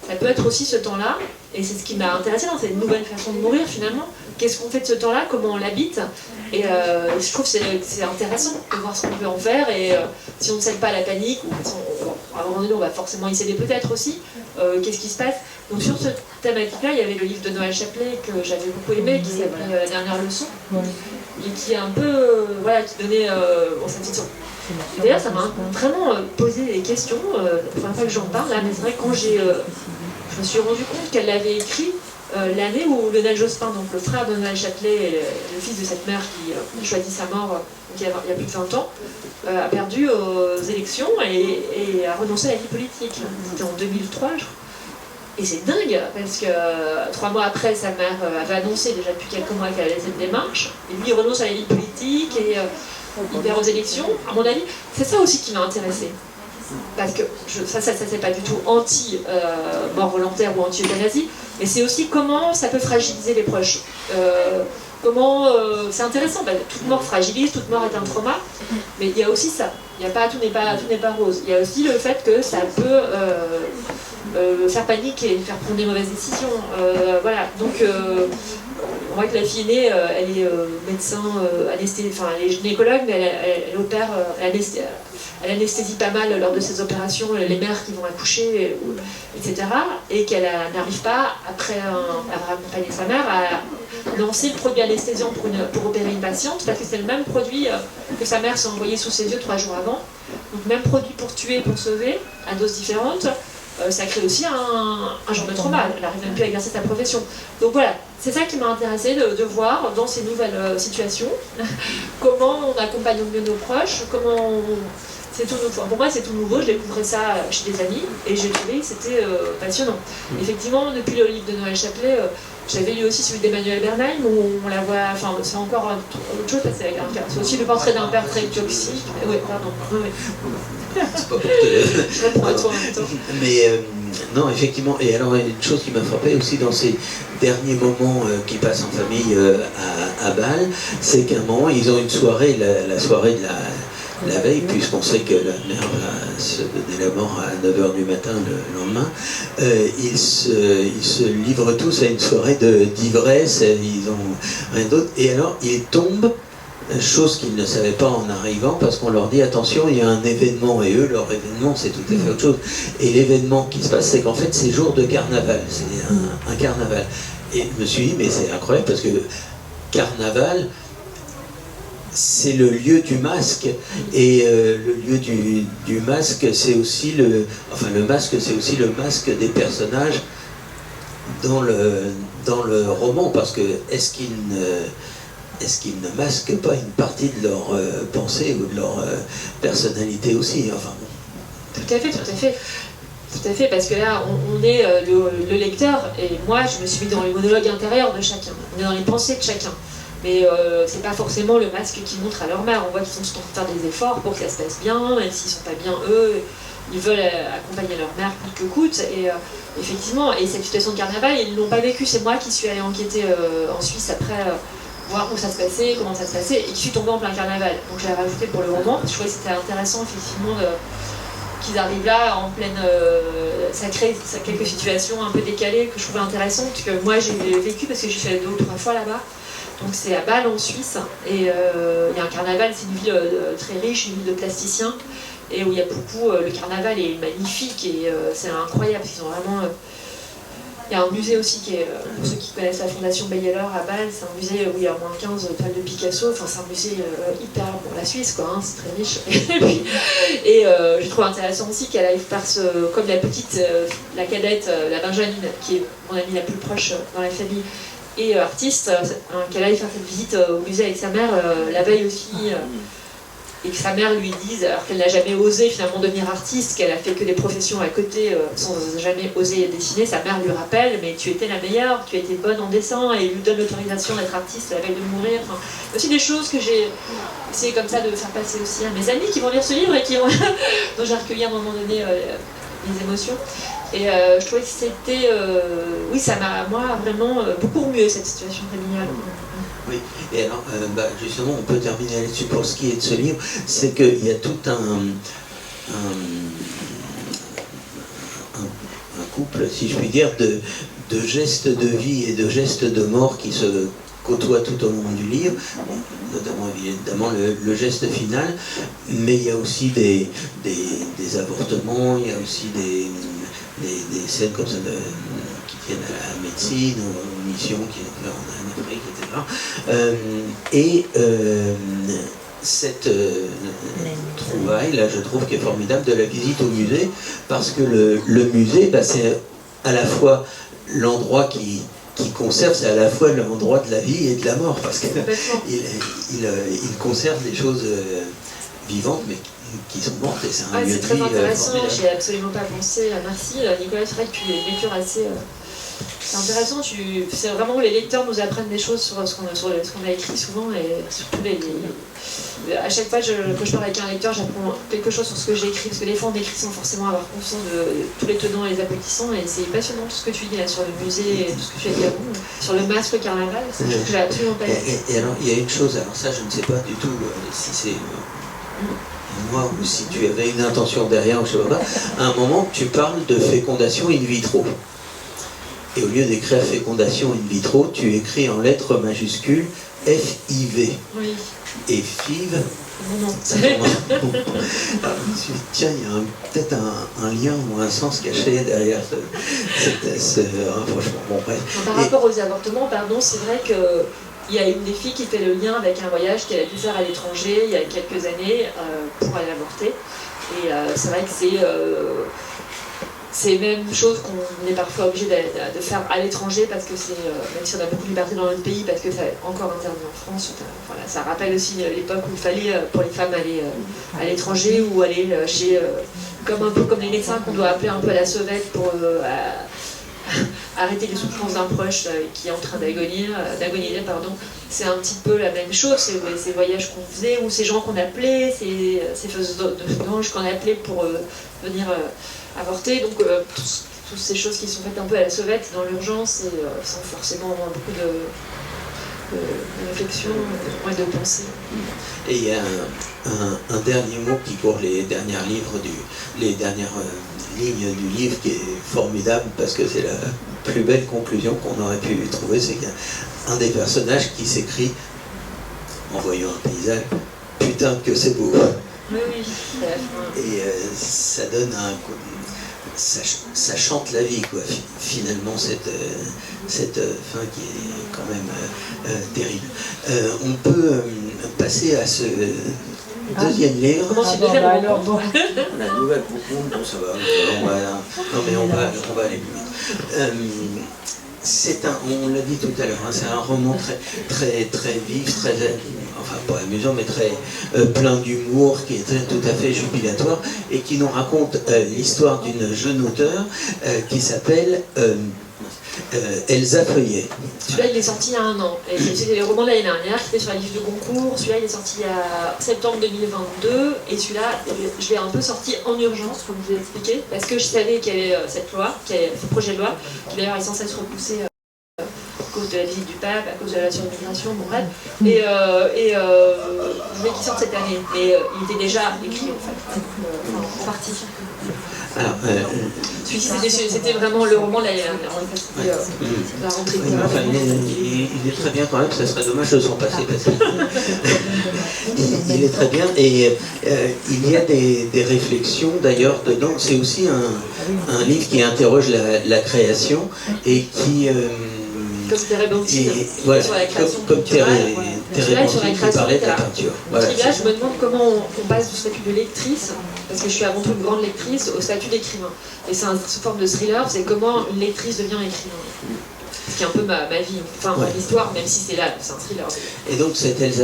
Ça peut être aussi ce temps-là, et c'est ce qui m'a intéressée dans cette nouvelle façon de mourir finalement. Qu'est-ce qu'on fait de ce temps-là, comment on l'habite, et je trouve que c'est intéressant de voir ce qu'on peut en faire, et si on ne cède pas à la panique, ou à un moment donné on va forcément y céder peut-être aussi, qu'est-ce qui se passe. Donc sur ce thématique-là, il y avait le livre de Noël Chaplet que j'avais beaucoup aimé, qui s'appelait La dernière leçon, et qui est un peu, qui donnait cette petite... D'ailleurs, ça m'a vraiment posé des questions, la première fois que j'en parle, là, mais c'est vrai que quand je me suis rendu compte qu'elle l'avait écrit l'année où Lionel Jospin, donc le frère de Noël Chaplet, le fils de cette mère qui choisit sa mort il y a plus de 20 ans, a perdu aux élections et a renoncé à la vie politique. C'était en 2003, je crois. Et c'est dingue, parce que 3 mois après, sa mère avait annoncé déjà depuis quelques mois qu'elle allait cette démarche, et lui il renonce à la vie politique et il perd aux élections. À mon avis, c'est ça aussi qui m'a intéressée. Parce que ça c'est pas du tout anti-mort volontaire ou anti-euthanasie, mais c'est aussi comment ça peut fragiliser les proches. C'est intéressant, toute mort fragilise, toute mort est un trauma, mais il y a aussi ça. Tout n'est pas rose. Il y a aussi le fait que ça peut faire paniquer, faire prendre des mauvaises décisions. Donc on voit que la fille aînée, elle est médecin, elle est gynécologue, mais elle opère, elle anesthésie pas mal lors de ses opérations les mères qui vont accoucher, etc. Et qu'elle n'arrive pas, après avoir accompagné sa mère, à lancer le produit anesthésiant pour opérer une patiente, parce que c'est le même produit que sa mère s'est envoyé sous ses yeux 3 jours avant. Donc même produit pour tuer et pour sauver, à doses différentes. Ça crée aussi un genre de trauma. Elle n'arrive même plus à exercer sa profession. Donc voilà, c'est ça qui m'a intéressée de voir dans ces nouvelles situations comment on accompagne mieux nos proches, c'est tout nouveau. Pour moi, c'est tout nouveau. Je découvrais ça chez des amis et j'ai trouvé que c'était passionnant. Effectivement, depuis le livre de Noël Chaplet, J'avais lu aussi celui d'Emmanuel Bernheim où on la voit, enfin c'est encore autre chose, c'est aussi le portrait d'un père très toxique. Oui, pardon. Oui. C'est pas pour te... Je réponds à toi en même temps. Mais non, effectivement, et alors une chose qui m'a frappé aussi dans ces derniers moments qui passent en famille à Bâle, c'est qu'à un moment, ils ont une soirée, la soirée de la veille, puisqu'on sait que la mère va se donner la mort à 9h du matin le lendemain, ils se livrent tous à une soirée d'ivresse, ils ont rien d'autre, et alors ils tombent, chose qu'ils ne savaient pas en arrivant, parce qu'on leur dit attention, il y a un événement, et eux, leur événement, c'est tout à fait autre chose. Et l'événement qui se passe, c'est qu'en fait, c'est jour de carnaval, c'est un carnaval. Et je me suis dit, mais c'est incroyable, parce que carnaval, c'est le lieu du masque, et le lieu du masque, c'est aussi le masque, c'est aussi le masque des personnages dans le roman, parce que est-ce qu'ils ne masquent pas une partie de leur pensée ou de leur personnalité aussi, enfin bon. Tout à fait, tout à fait. Tout à fait, parce que là, on est le lecteur, et moi, je me suis mis dans les monologues intérieurs de chacun. On est dans les pensées de chacun. Mais c'est pas forcément le masque qu'ils montrent à leur mère. On voit qu'ils sont tout en train de faire des efforts pour que ça se passe bien, même s'ils sont pas bien eux. Ils veulent accompagner leur mère coûte que coûte. Et effectivement, et cette situation de carnaval, ils ne l'ont pas vécu. C'est moi qui suis allée enquêter en Suisse après, voir où ça se passait, comment ça se passait, et qui suis tombée en plein carnaval. Donc j'ai rajouté pour le roman. Je trouvais que c'était intéressant, effectivement, qu'ils arrivent là en pleine... ça crée quelques situations un peu décalées que je trouvais intéressantes, que moi j'ai vécu parce que j'ai fait 2 ou 3 fois là-bas. Donc c'est à Bâle en Suisse, et il y a un carnaval, c'est une ville très riche, une ville de plasticiens, et où il y a beaucoup... le carnaval est magnifique, et c'est incroyable, parce qu'ils ont vraiment... il y a un musée aussi, qui est, pour ceux qui connaissent la fondation Beyeler à Bâle, c'est un musée où il y a au moins 15 toiles de Picasso, enfin c'est un musée hyper... Bon, la Suisse quoi, hein, c'est très riche. Et j'ai trouvé intéressant aussi qu'elle arrive par comme la petite, la cadette, la Benjamin, qui est mon amie la plus proche dans la famille, et artiste, qu'elle aille faire cette visite au musée avec sa mère la veille aussi, et que sa mère lui dise, alors qu'elle n'a jamais osé finalement devenir artiste, qu'elle a fait que des professions à côté sans jamais oser dessiner, sa mère lui rappelle, mais tu étais la meilleure, tu étais bonne en dessin, et lui donne l'autorisation d'être artiste la veille de mourir. Enfin, aussi des choses que j'ai essayé comme ça de faire passer aussi à mes amis qui vont lire ce livre et qui vont dont j'ai recueilli à un moment donné les émotions. Et je trouvais que c'était... oui, ça m'a, moi, vraiment beaucoup remué cette situation familiale. Oui, et alors, justement, on peut terminer là-dessus pour ce qui est de ce livre, c'est qu'il y a tout un couple, si je puis dire, de gestes de vie et de gestes de mort qui se côtoient tout au long du livre, notamment évidemment le geste final, mais il y a aussi des avortements, il y a aussi des scènes comme ça qui tiennent à la médecine, aux missions qui sont en Afrique, etc. Cette trouvaille, là, je trouve qu'elle est formidable, de la visite au musée, parce que le musée, c'est à la fois l'endroit qui conserve, c'est à la fois l'endroit de la vie et de la mort, parce qu'il conserve des choses vivantes, mais qui sont mortes, et c'est un lieu de vie. C'est très intéressant, j'ai absolument pas pensé. Merci Nicolas, c'est vrai que tu es une lecture assez... c'est intéressant, c'est vraiment où les lecteurs nous apprennent des choses sur ce qu'on a écrit souvent, et surtout à chaque fois que je parle avec un lecteur, j'apprends quelque chose sur ce que j'ai écrit, parce que des fois on écrit sans forcément avoir conscience de tous les tenants et les aboutissants, et c'est passionnant tout ce que tu dis là sur le musée, et tout ce que tu as dit avant, sur le masque carnaval, c'est quelque chose que j'ai absolument pas dit. Et alors il y a une chose, alors ça je ne sais pas du tout si c'est moi ou si tu avais une intention derrière, je sais pas, à un moment tu parles de fécondation in vitro. Et au lieu d'écrire fécondation in vitro, tu écris en lettres majuscules FIV. Oui. Et FIV. Non. Alors, je me suis dit, tiens, il y a peut-être un lien ou un sens caché derrière ce rapprochement. Bon, bref. Par rapport aux avortements, pardon, c'est vrai qu'il y a une des filles qui fait le lien avec un voyage qu'elle a dû faire à l'étranger il y a quelques années pour aller avorter. Et c'est vrai que c'est la même chose qu'on est parfois obligé de faire à l'étranger, parce que même si on a beaucoup de liberté dans notre pays, parce que c'est encore interdit en France, voilà, ça rappelle aussi l'époque où il fallait pour les femmes aller à l'étranger, ou aller chez, un peu comme les médecins qu'on doit appeler un peu à la sauvette pour arrêter les souffrances d'un proche qui est en train d'agoniser, c'est un petit peu la même chose, ces voyages qu'on faisait, ou ces gens qu'on appelait, ces faiseuses d'anges qu'on appelait pour venir avorter, donc toutes ces choses qui sont faites un peu à la sauvette dans l'urgence et sans forcément beaucoup de réflexion et de pensée. Et il y a un dernier mot qui court les dernières lignes du livre qui est formidable parce que c'est la plus belle conclusion qu'on aurait pu trouver, c'est qu'il y a un des personnages qui s'écrit en voyant un paysage « Putain que c'est beau ». Oui, c'est la fin. Et ça donne ça chante la vie, quoi, finalement, cette fin qui est quand même terrible. On peut passer à ce deuxième livre. Comment c'est deuxième rencontre? La nouvelle rencontre, bon, ça va, on va aller plus vite. On l'a dit tout à l'heure, hein, c'est un roman très vif, enfin pas amusant, mais très plein d'humour, qui est tout à fait jubilatoire, et qui nous raconte l'histoire d'une jeune auteure qui s'appelle Elsa Feuillet. Celui-là, il est sorti il y a 1 an. C'est le roman de l'année dernière qui était sur la liste de concours. Celui-là, il est sorti en septembre 2022. Et celui-là, je l'ai un peu sorti en urgence, comme je vous ai expliqué, parce que je savais qu'il y avait cette loi, ce projet de loi, qui d'ailleurs est censé être repoussé à cause de la visite du pape, à cause de la surimigration, bon bref. Et je voulais qu'il sorte cette année. Mais il était déjà écrit, en fait, en partie. Alors, celui-ci, c'était vraiment le roman de l'année dernière. La rentrée. Enfin, il est très bien quand même, ça serait dommage de s'en passer. Parce que il est très bien et il y a des réflexions d'ailleurs dedans. C'est aussi un livre qui interroge la création et qui... comme Thérèse Banti, voilà, sur la création comme Thérèse Banti qui parlait de la peinture. Voilà, là, je me demande comment on passe du statut de lectrice, parce que je suis avant tout une grande lectrice, au statut d'écrivain. Et c'est sous forme de thriller, c'est comment une lectrice devient écrivain. Ce qui est un peu ma vie, enfin mon histoire, même si c'est un thriller. Et donc cette Elsa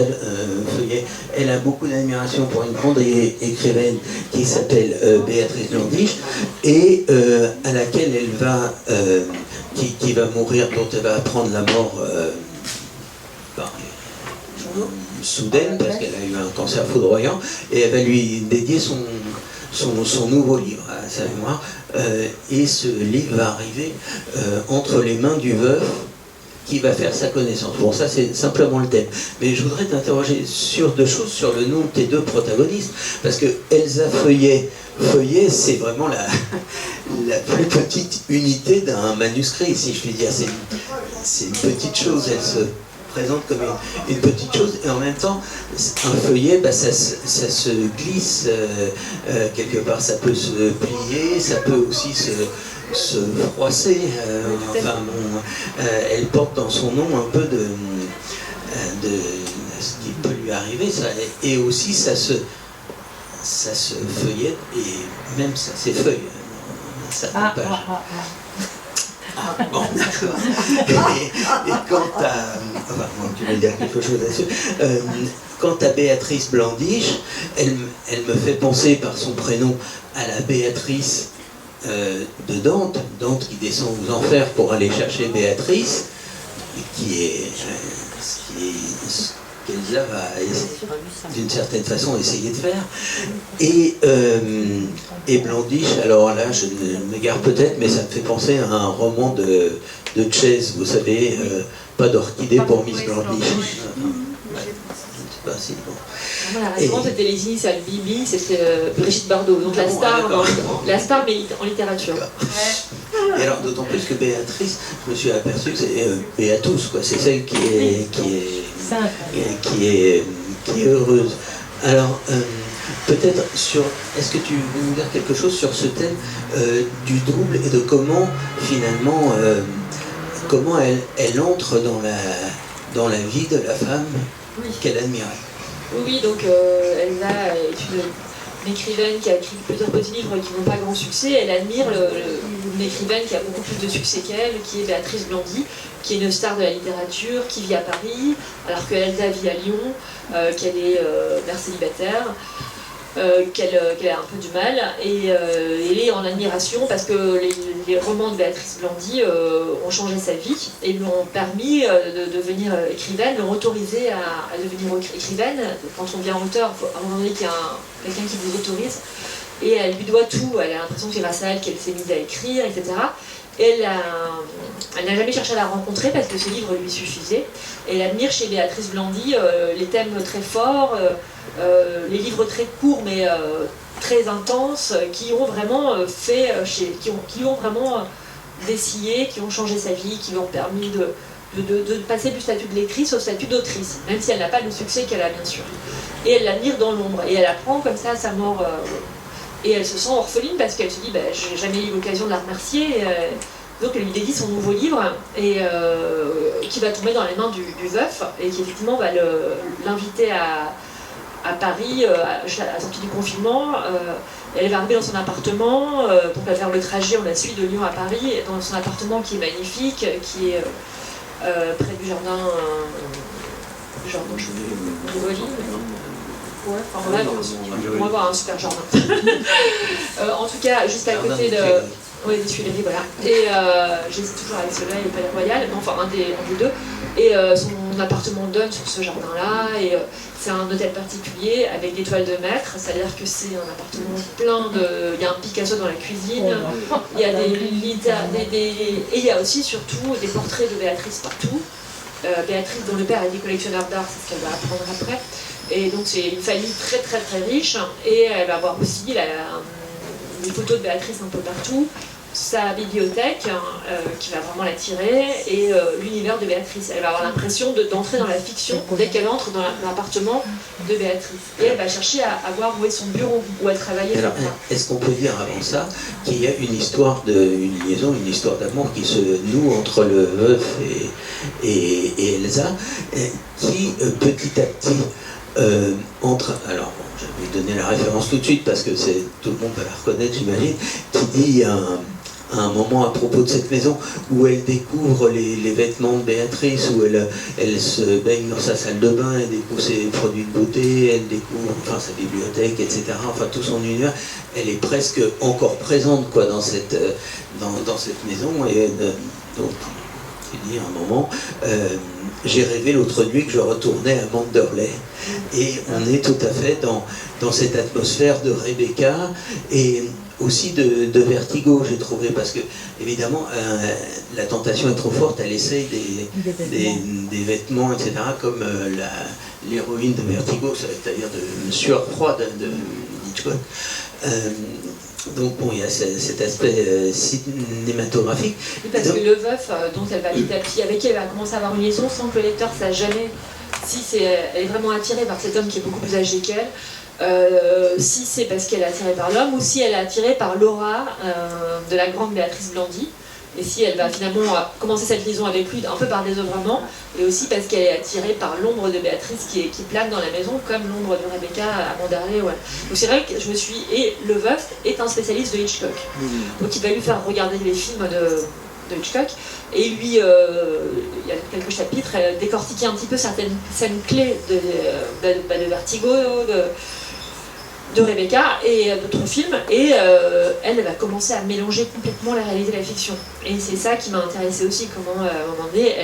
Feuillet, elle a beaucoup d'admiration pour une grande écrivaine qui s'appelle Béatrice Blandiche, et à laquelle elle va... Qui va mourir, dont elle va apprendre la mort soudaine, parce qu'elle a eu un cancer foudroyant, et elle va lui dédier son nouveau livre à sa mémoire, et ce livre va arriver entre les mains du veuf qui va faire sa connaissance. Bon, ça c'est simplement le thème. Mais je voudrais t'interroger sur 2 choses, sur le nom de tes 2 protagonistes, parce que Elsa Feuillet, c'est vraiment la plus petite unité d'un manuscrit, si je puis dire. C'est une petite chose, elle se présente comme une petite chose, et en même temps, un feuillet, ça se glisse quelque part, ça peut se plier, ça peut aussi se froisser. Elle porte dans son nom un peu de ce qui peut lui arriver, et aussi ça se feuillette, et même ça s'effeuille dans certaines pages. Bon, d'accord. Et quant à... Enfin, tu veux dire quelque chose là-dessus. Quant à Béatrice Blandiche, elle me fait penser par son prénom à la Béatrice de Dante qui descend aux enfers pour aller chercher Béatrice, qui est qu'Elsa va d'une certaine façon essayer de faire. Et Blandiche, alors là je m'égare peut-être, mais ça me fait penser à un roman de Chase, vous savez, pas d'orchidée pour Miss Blandiche. Pas si bon. Voilà, récemment c'était les initiales Bibi, c'était Brigitte Bardot, donc la star mais en littérature. Et alors d'autant plus que Béatrice, je me suis aperçu que c'est Béatus, quoi, c'est celle qui est heureuse. Alors peut-être est-ce que tu veux nous dire quelque chose sur ce thème du double et de comment finalement comment elle entre dans la vie de la femme qu'elle admirait. Oui, donc Elsa est une écrivaine qui a écrit plusieurs petits livres qui n'ont pas grand succès. Elle admire une écrivaine qui a beaucoup plus de succès qu'elle, qui est Béatrice Blandy, qui est une star de la littérature, qui vit à Paris, alors que Elsa vit à Lyon, qu'elle est mère célibataire. qu'elle a un peu du mal, et elle est en admiration parce que les romans de Béatrice Blandy ont changé sa vie et lui ont permis de devenir écrivaine, l'ont autorisée à devenir écrivaine. Quand on devient auteur, il faut à un moment donné qu'il y a quelqu'un qui vous autorise, et elle lui doit tout. Elle a l'impression que c'est grâce à elle qu'elle s'est mise à écrire, etc. Elle n'a jamais cherché à la rencontrer parce que ce livre lui suffisait. Elle admire chez Béatrice Blandy les thèmes très forts, les livres très courts mais très intenses, qui ont vraiment qui ont vraiment dessillé, qui ont changé sa vie, qui lui ont permis de passer du statut de lectrice au statut d'autrice, même si elle n'a pas le succès qu'elle a, bien sûr. Et elle l'admire dans l'ombre, et elle apprend comme ça à sa mort. Et elle se sent orpheline parce qu'elle se dit j'ai jamais eu l'occasion de la remercier. Donc elle lui dédie son nouveau livre et qui va tomber dans les mains du veuf et qui effectivement va l'inviter à Paris à la sortie du confinement. Elle va arriver dans son appartement pour faire le trajet, on la suit de Lyon à Paris, dans son appartement qui est magnifique, qui est près du jardin Rivoli. Ouais, enfin bref, on va voir un super jardin. En tout cas, juste à côté de... Oui, des Tuileries, voilà. Et j'hésite toujours avec cela et le Palais Royal, enfin un des deux. Et son appartement donne sur ce jardin-là, et c'est un hôtel particulier avec des toiles de maître, c'est-à-dire que c'est un appartement plein de... Il y a un Picasso dans la cuisine, il y a et il y a aussi surtout des portraits de Béatrice partout. Béatrice, dont le père est collectionneur d'art, c'est ce qu'elle va apprendre après. Et donc c'est une famille très très très riche, et elle va avoir aussi des photos de Béatrice un peu partout, sa bibliothèque qui va vraiment l'attirer, et l'univers de Béatrice. Elle va avoir l'impression d'entrer dans la fiction dès qu'elle entre dans l'appartement de Béatrice. Et elle va chercher à voir où est son bureau, où elle travaillait. Alors, est-ce qu'on peut dire avant ça qu'il y a une histoire une liaison, une histoire d'amour qui se noue entre le veuf et Elsa, qui petit à petit entre... Alors, bon, je vais donner la référence tout de suite parce que tout le monde va la reconnaître, j'imagine, qui dit à un moment à propos de cette maison où elle découvre les vêtements de Béatrice, où elle se baigne dans sa salle de bain, elle découvre ses produits de beauté, elle découvre sa bibliothèque, etc. Enfin tout son univers, elle est presque encore présente quoi, dans cette maison. Et donc il dit à un moment, j'ai rêvé l'autre nuit que je retournais à Manderley. Et on est tout à fait dans cette atmosphère de Rebecca et aussi de Vertigo, j'ai trouvé, parce que évidemment la tentation est trop forte, elle essaye des vêtements, etc., comme l'héroïne de Vertigo, c'est-à-dire de Sueur froide de Hitchcock. Donc bon, il y a cet aspect cinématographique. Oui, parce que le veuf, dont elle va petit à petit, avec qui elle va commencer à avoir une liaison sans que le lecteur sache jamais si elle est vraiment attirée par cet homme qui est beaucoup plus âgé qu'elle, si c'est parce qu'elle est attirée par l'homme, ou si elle est attirée par l'aura de la grande Béatrice Blandy, et si elle va finalement commencer cette liaison avec lui un peu par désœuvrement, et aussi parce qu'elle est attirée par l'ombre de Béatrice qui plane dans la maison, comme l'ombre de Rebecca à Manderley. Ouais. Donc c'est vrai que et le veuf est un spécialiste de Hitchcock. Donc il va lui faire regarder les films de Hitchcock, et lui, il y a quelques chapitres, décortiquer un petit peu certaines scènes clés de Vertigo, de Rebecca et d'autres films, et elle va commencer à mélanger complètement la réalité et la fiction. Et c'est ça qui m'a intéressée aussi, comment à un moment donné,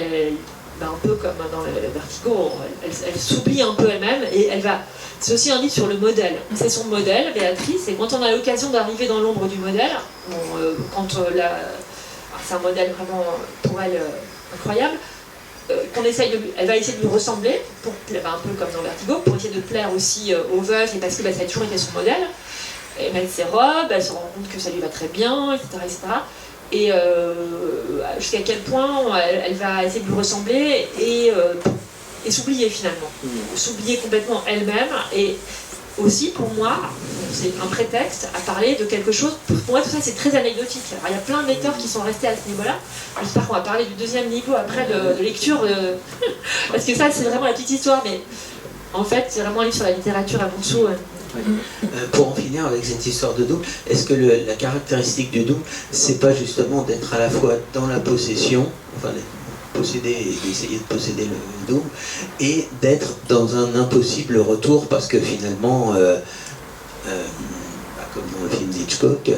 un peu comme dans le Vertigo, elle s'oublie un peu elle-même, et c'est aussi un livre sur le modèle. C'est son modèle, Béatrice, et quand on a l'occasion d'arriver dans l'ombre du modèle, c'est un modèle vraiment pour elle incroyable, elle va essayer de lui ressembler, un peu comme dans Vertigo, pour essayer de plaire aussi au veuf, et parce que ça a toujours été son modèle. Elle met ses robes, elle se rend compte que ça lui va très bien, etc. etc. Et jusqu'à quel point elle va essayer de lui ressembler et s'oublier finalement. S'oublier complètement elle-même, et aussi pour moi, c'est un prétexte à parler de quelque chose. Pour moi, tout ça c'est très anecdotique. Alors, il y a plein de lecteurs qui sont restés à ce niveau-là. J'espère qu'on va parler du deuxième niveau après de lecture, parce que ça c'est vraiment la petite histoire, mais en fait c'est vraiment un livre sur la littérature avant tout. Pour en finir avec cette histoire de double, est-ce que la caractéristique du double, c'est pas justement d'être à la fois dans la possession, enfin posséder et d'essayer de posséder le double, et d'être dans un impossible retour, parce que finalement comme dans le film d'Hitchcock,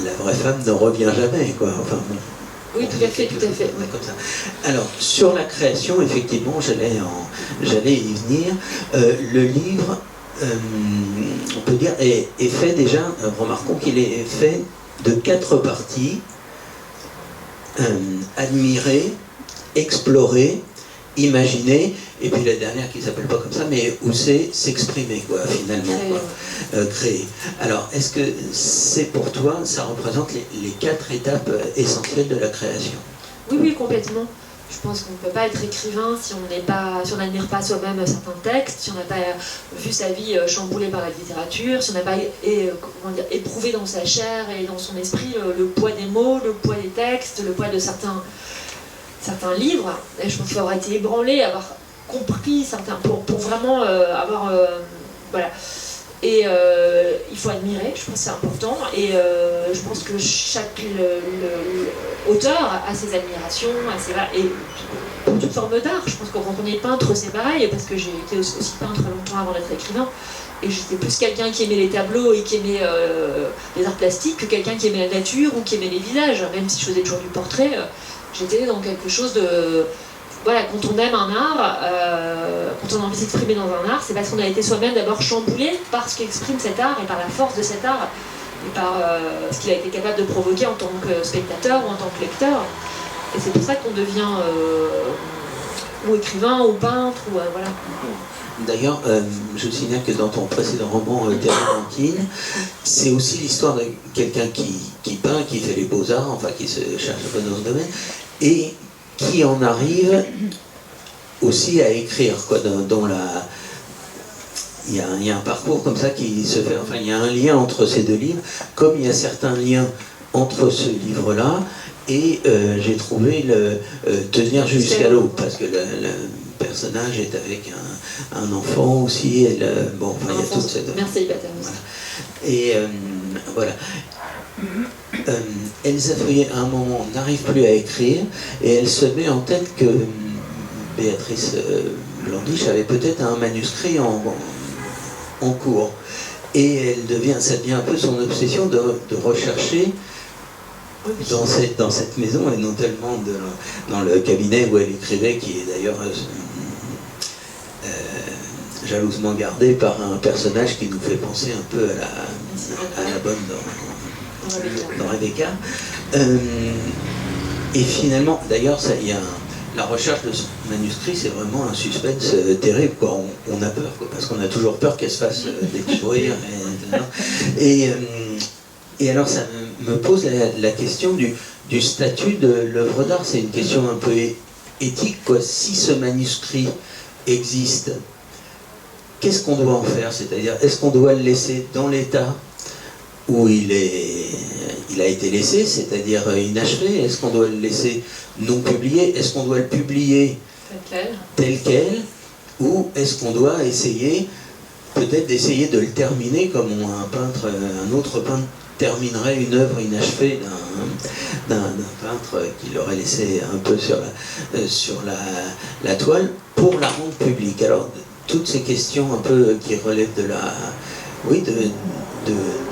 la vraie femme ne revient jamais, quoi. Enfin, bon, oui, tout à fait, tout à fait. Ouais, comme ça. Alors, sur la création, effectivement, j'allais y venir. Le livre, on peut dire, est fait déjà, remarquons qu'il est fait de 4 parties. Admirer, explorer, imaginer, et puis la dernière qui ne s'appelle pas comme ça, mais où c'est s'exprimer, quoi, finalement, quoi. Créer. Alors, est-ce que c'est pour toi, ça représente les 4 étapes essentielles de la création? Oui, oui, complètement. Je pense qu'on ne peut pas être écrivain si on n'admire pas soi-même certains textes, si on n'a pas vu sa vie chamboulée par la littérature, si on n'a pas éprouvé dans sa chair et dans son esprit le poids des mots, le poids des textes, le poids de certains livres. Et je pense qu'il faut avoir été ébranlé, avoir compris certains, pour vraiment avoir... voilà. Et il faut admirer, je pense que c'est important, et je pense que chaque auteur a ses admirations, et pour toute forme d'art. Je pense que quand on est peintre, c'est pareil, parce que j'ai été aussi peintre longtemps avant d'être écrivain, et j'étais plus quelqu'un qui aimait les tableaux et qui aimait les arts plastiques que quelqu'un qui aimait la nature ou qui aimait les visages. Même si je faisais toujours du portrait, j'étais dans quelque chose de... Voilà, quand on aime un art, quand on a envie de s'exprimer dans un art, c'est parce qu'on a été soi-même d'abord chamboulé par ce qu'exprime cet art et par la force de cet art et par ce qu'il a été capable de provoquer en tant que spectateur ou en tant que lecteur. Et c'est pour ça qu'on devient ou écrivain ou peintre ou voilà. D'ailleurs, je signale que dans ton précédent roman, Térébenthine, c'est aussi l'histoire de quelqu'un qui peint, qui fait les beaux-arts, enfin qui se cherche un peu dans ce domaine, et qui en arrive aussi à écrire, quoi, il y a un parcours comme ça qui se fait, enfin il y a un lien entre ces 2 livres, comme il y a certains liens entre ce livre-là et j'ai trouvé le Tenir jusqu'à l'eau, parce que le personnage est avec un enfant aussi, et bon, enfin, il y a toute cette... Merci, voilà. Et voilà. Elsa Feuillet, à un moment, n'arrive plus à écrire, et elle se met en tête que Béatrice Blandiche avait peut-être un manuscrit en cours. Et ça devient un peu son obsession de rechercher dans cette maison, et non tellement dans le cabinet où elle écrivait, qui est d'ailleurs jalousement gardé par un personnage qui nous fait penser un peu à la bonne dans Rebecca. Et finalement, d'ailleurs, la recherche de ce manuscrit, c'est vraiment un suspense terrible, quoi. On a peur, quoi, parce qu'on a toujours peur qu'elle se fasse détruire. Et alors, ça me pose la question du statut de l'œuvre d'art. C'est une question un peu éthique, quoi. Si ce manuscrit existe, qu'est-ce qu'on doit en faire? C'est-à-dire, est-ce qu'on doit le laisser dans l'état où il a été laissé, c'est-à-dire inachevé? Est-ce qu'on doit le laisser non publié? Est-ce qu'on doit le publier tel quel? Ou est-ce qu'on doit essayer, peut-être d'essayer de le terminer comme un autre peintre terminerait une œuvre inachevée d'un peintre qui l'aurait laissé un peu sur la toile pour la rendre publique? Alors, toutes ces questions un peu qui relèvent de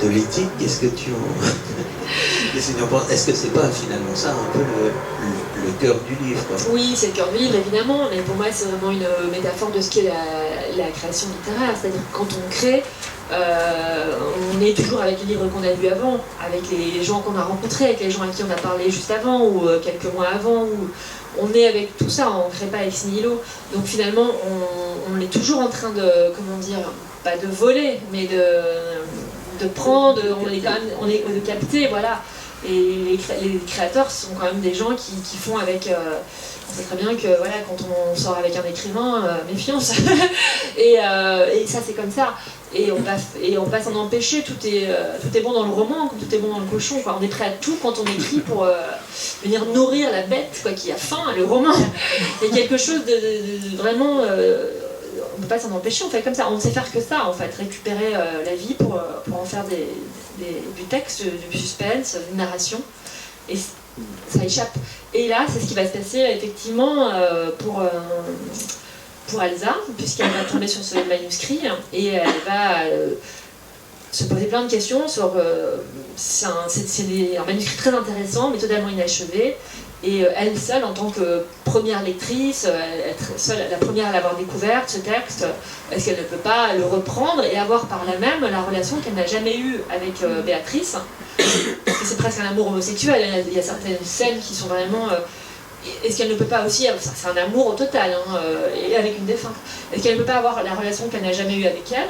l'éthique, qu'est-ce que tu en penses? Est-ce que c'est pas finalement ça un peu le cœur du livre, quoi? Oui, c'est le cœur du livre, évidemment, mais pour moi c'est vraiment une métaphore de ce qu'est la création littéraire. C'est-à-dire que quand on crée, on est toujours avec les livres qu'on a vus avant, avec les gens qu'on a rencontrés, avec les gens à qui on a parlé juste avant ou quelques mois avant, on est avec tout ça, on ne crée pas ex nihilo. Donc finalement, on est toujours en train de, comment dire, pas de voler, mais de prendre, on est de capter, voilà. Et les créateurs sont quand même des gens qui font avec... on sait très bien que voilà, quand on sort avec un écrivain, méfiance. et ça, c'est comme ça. Et on passe en empêcher. Tout est bon dans le roman, comme tout est bon dans le cochon, quoi. On est prêt à tout quand on écrit pour venir nourrir la bête, quoi, qui a faim, le roman. Il y a quelque chose de vraiment... on ne peut pas s'en empêcher, on fait comme ça. On ne sait faire que ça, en fait, récupérer la vie pour en faire du texte, du suspense, d'une narration. Et ça échappe. Et là, c'est ce qui va se passer effectivement pour Elsa, puisqu'elle va tomber sur ce manuscrit et elle va se poser plein de questions sur... c'est un manuscrit très intéressant, mais totalement inachevé. Et elle seule, en tant que première lectrice, être seule, la première à l'avoir découvert, ce texte, est-ce qu'elle ne peut pas le reprendre et avoir par là même la relation qu'elle n'a jamais eue avec Béatrice? Parce que c'est presque un amour homosexuel, il y a certaines scènes qui sont vraiment... Est-ce qu'elle ne peut pas aussi... C'est un amour au total, hein, et avec une défunte. Est-ce qu'elle ne peut pas avoir la relation qu'elle n'a jamais eue avec elle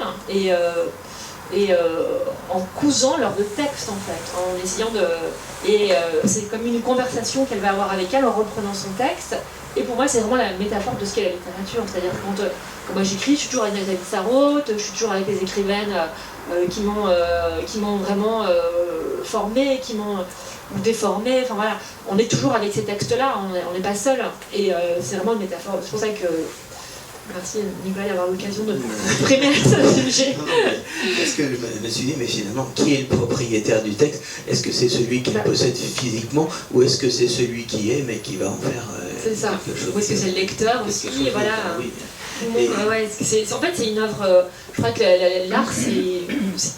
en cousant leurs deux textes en fait, en essayant de... c'est comme une conversation qu'elle va avoir avec elle en reprenant son texte, et pour moi c'est vraiment la métaphore de ce qu'est la littérature, c'est-à-dire que quand moi j'écris, je suis toujours avec Nathalie Sarraute, je suis toujours avec des écrivaines qui m'ont vraiment formée, qui m'ont déformée, enfin voilà, on est toujours avec ces textes-là, on n'est pas seul, et c'est vraiment une métaphore, c'est pour ça que... Merci Nicolas d'avoir l'occasion de m'exprimer à ce sujet. Parce que je me suis dit, mais finalement, qui est le propriétaire du texte? Est-ce que c'est celui qui le possède physiquement, ou est-ce que c'est celui qui est, mais qui va en faire c'est ça. quelque chose? Ou est-ce que c'est le lecteur aussi, voilà. Oui. En fait, c'est une œuvre... je crois que l'art, c'est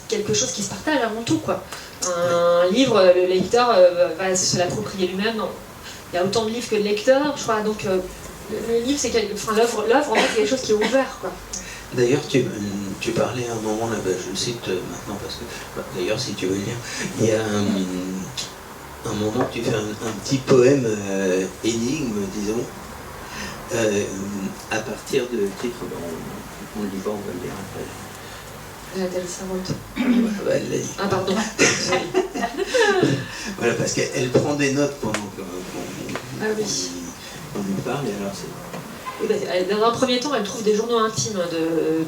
quelque chose qui se partage avant tout, quoi. Un livre, le lecteur va se l'approprier lui-même. Il y a autant de livres que de lecteurs, je crois, donc... le livre, c'est l'œuvre, en fait, c'est quelque chose qui est ouvert, quoi. D'ailleurs, tu parlais à un moment, là, je le cite maintenant, parce que, d'ailleurs, si tu veux le lire, il y a un moment, tu fais un petit poème énigme, disons, à partir de titres, on ne le dit pas, on va le lire après. Nathalie Sarraute. Elle l'a dit. Ah, pardon. Voilà, parce qu'elle prend des notes pendant Ah oui. On lui parle, et alors c'est... Dans un premier temps, elle trouve des journaux intimes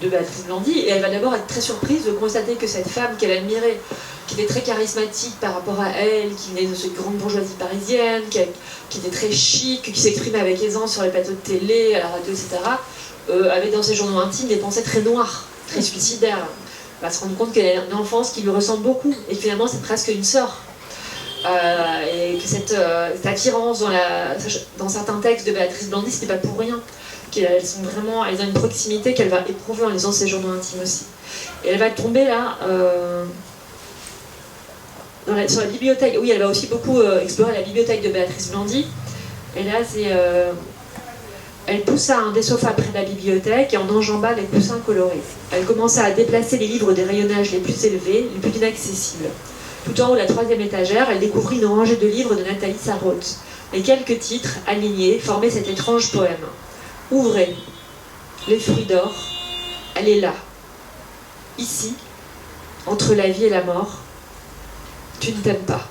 de Béatrice Blandy, et elle va d'abord être très surprise de constater que cette femme qu'elle admirait, qui était très charismatique par rapport à elle, qui venait de cette grande bourgeoisie parisienne, qui était très chic, qui s'exprimait avec aisance sur les plateaux de télé, à la radio, etc., avait dans ses journaux intimes des pensées très noires, très suicidaires. Elle va se rendre compte qu'elle a une enfance qui lui ressemble beaucoup, et finalement c'est presque une sœur. Et que cette attirance dans certains textes de Béatrice Blandy, c'était pas pour rien. Elles ont une proximité qu'elle va éprouver en lisant ses journaux intimes aussi. Et elle va tomber là sur la bibliothèque. Oui, elle va aussi beaucoup explorer la bibliothèque de Béatrice Blandy. Et là, elle poussa un des sofas près de la bibliothèque et en enjamba les coussins colorés. Elle commença à déplacer les livres des rayonnages les plus élevés, les plus inaccessibles. Tout en haut de la 3e étagère, elle découvrit une rangée de livres de Nathalie Sarraute. Et quelques titres, alignés, formaient cet étrange poème. Ouvrez, les fruits d'or, elle est là. Ici, entre la vie et la mort, tu ne t'aimes pas.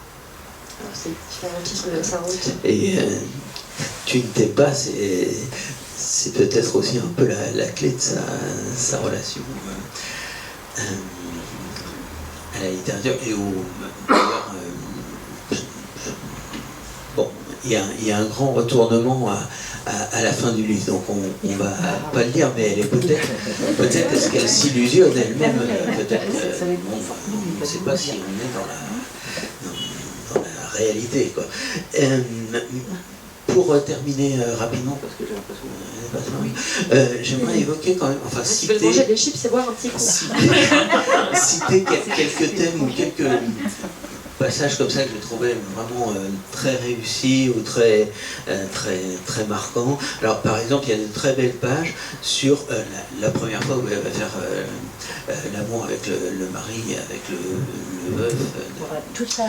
Alors c'est différents titres de Sarraute. Et tu ne t'aimes pas, c'est peut-être aussi un peu la clé de sa relation à la littérature et bon, il y a un grand retournement à la fin du livre, donc on va pas le dire, mais elle est peut-être est-ce qu'elle s'illusionne elle-même, peut-être, on ne sait pas si on est dans la réalité, quoi. Pour terminer rapidement, parce que j'ai l'impression qu'on n'est pas ça, j'aimerais évoquer quand même, enfin citer... Tu veux manger des chips et boire un petit coup. Citer quelques thèmes ou quelques passages comme ça que j'ai trouvé vraiment très réussis ou très marquants. Alors par exemple, il y a de très belles pages sur la première fois où elle va faire l'amour avec le mari, avec le veuf. Tout ça.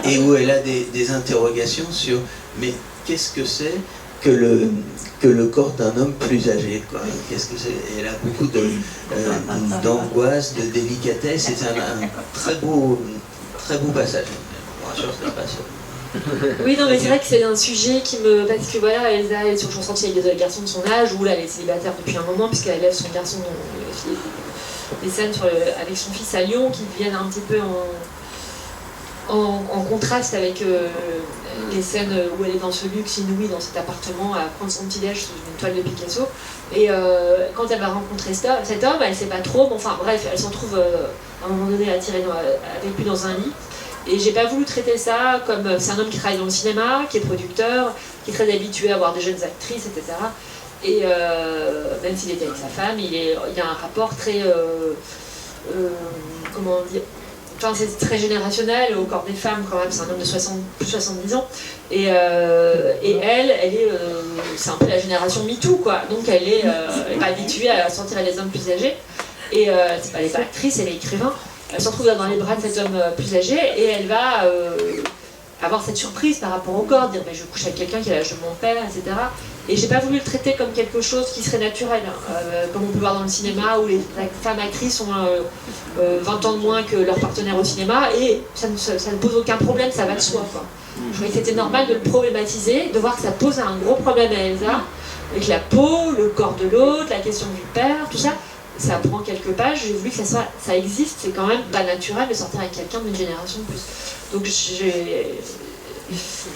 Et où elle a des interrogations sur mais qu'est-ce que c'est que le corps d'un homme plus âgé, quoi. Qu'est-ce que c'est? Elle a beaucoup d'angoisse, de délicatesse, et c'est un très beau passage. Je vous rassure, c'est pas sûr. Oui, non, mais c'est vrai que c'est un sujet qui me... Parce que voilà, Elsa est sur le chantier avec des garçons de son âge, où là, elle est célibataire depuis un moment, puisqu'elle élève son garçon des scènes avec son fils à Lyon, qui viennent un petit peu en contraste avec les scènes où elle est dans ce luxe inouï, dans cet appartement, à prendre son petit-déj sous une toile de Picasso. Et quand elle va rencontrer cet homme, elle ne sait pas trop, bon, enfin bref, elle s'en trouve à un moment donné attirée avec lui dans un lit. Et j'ai pas voulu traiter ça comme... C'est un homme qui travaille dans le cinéma, qui est producteur, qui est très habitué à voir des jeunes actrices, etc. Et même s'il était avec sa femme, il y a un rapport très comment dire, enfin c'est très générationnel au corps des femmes quand même, c'est un homme de plus de 70 ans, et elle est, c'est un peu la génération MeToo quoi, donc elle est pas habituée à sortir avec des hommes plus âgés, et elle n'est pas actrice, elle est écrivain, elle se retrouve dans les bras de cet homme plus âgé, et elle va avoir cette surprise par rapport au corps, dire mais je couche avec quelqu'un qui a l'âge de mon père, etc. Et j'ai pas voulu le traiter comme quelque chose qui serait naturel, comme on peut voir dans le cinéma où les femmes actrices ont 20 ans de moins que leur partenaire au cinéma et ça ne pose aucun problème, ça va de soi. Quoi. Je trouvais que c'était normal de le problématiser, de voir que ça pose un gros problème à Elsa, avec la peau, le corps de l'autre, la question du père, tout ça. Ça prend quelques pages, j'ai voulu que ça existe, c'est quand même pas naturel de sortir avec quelqu'un d'une génération de plus. Donc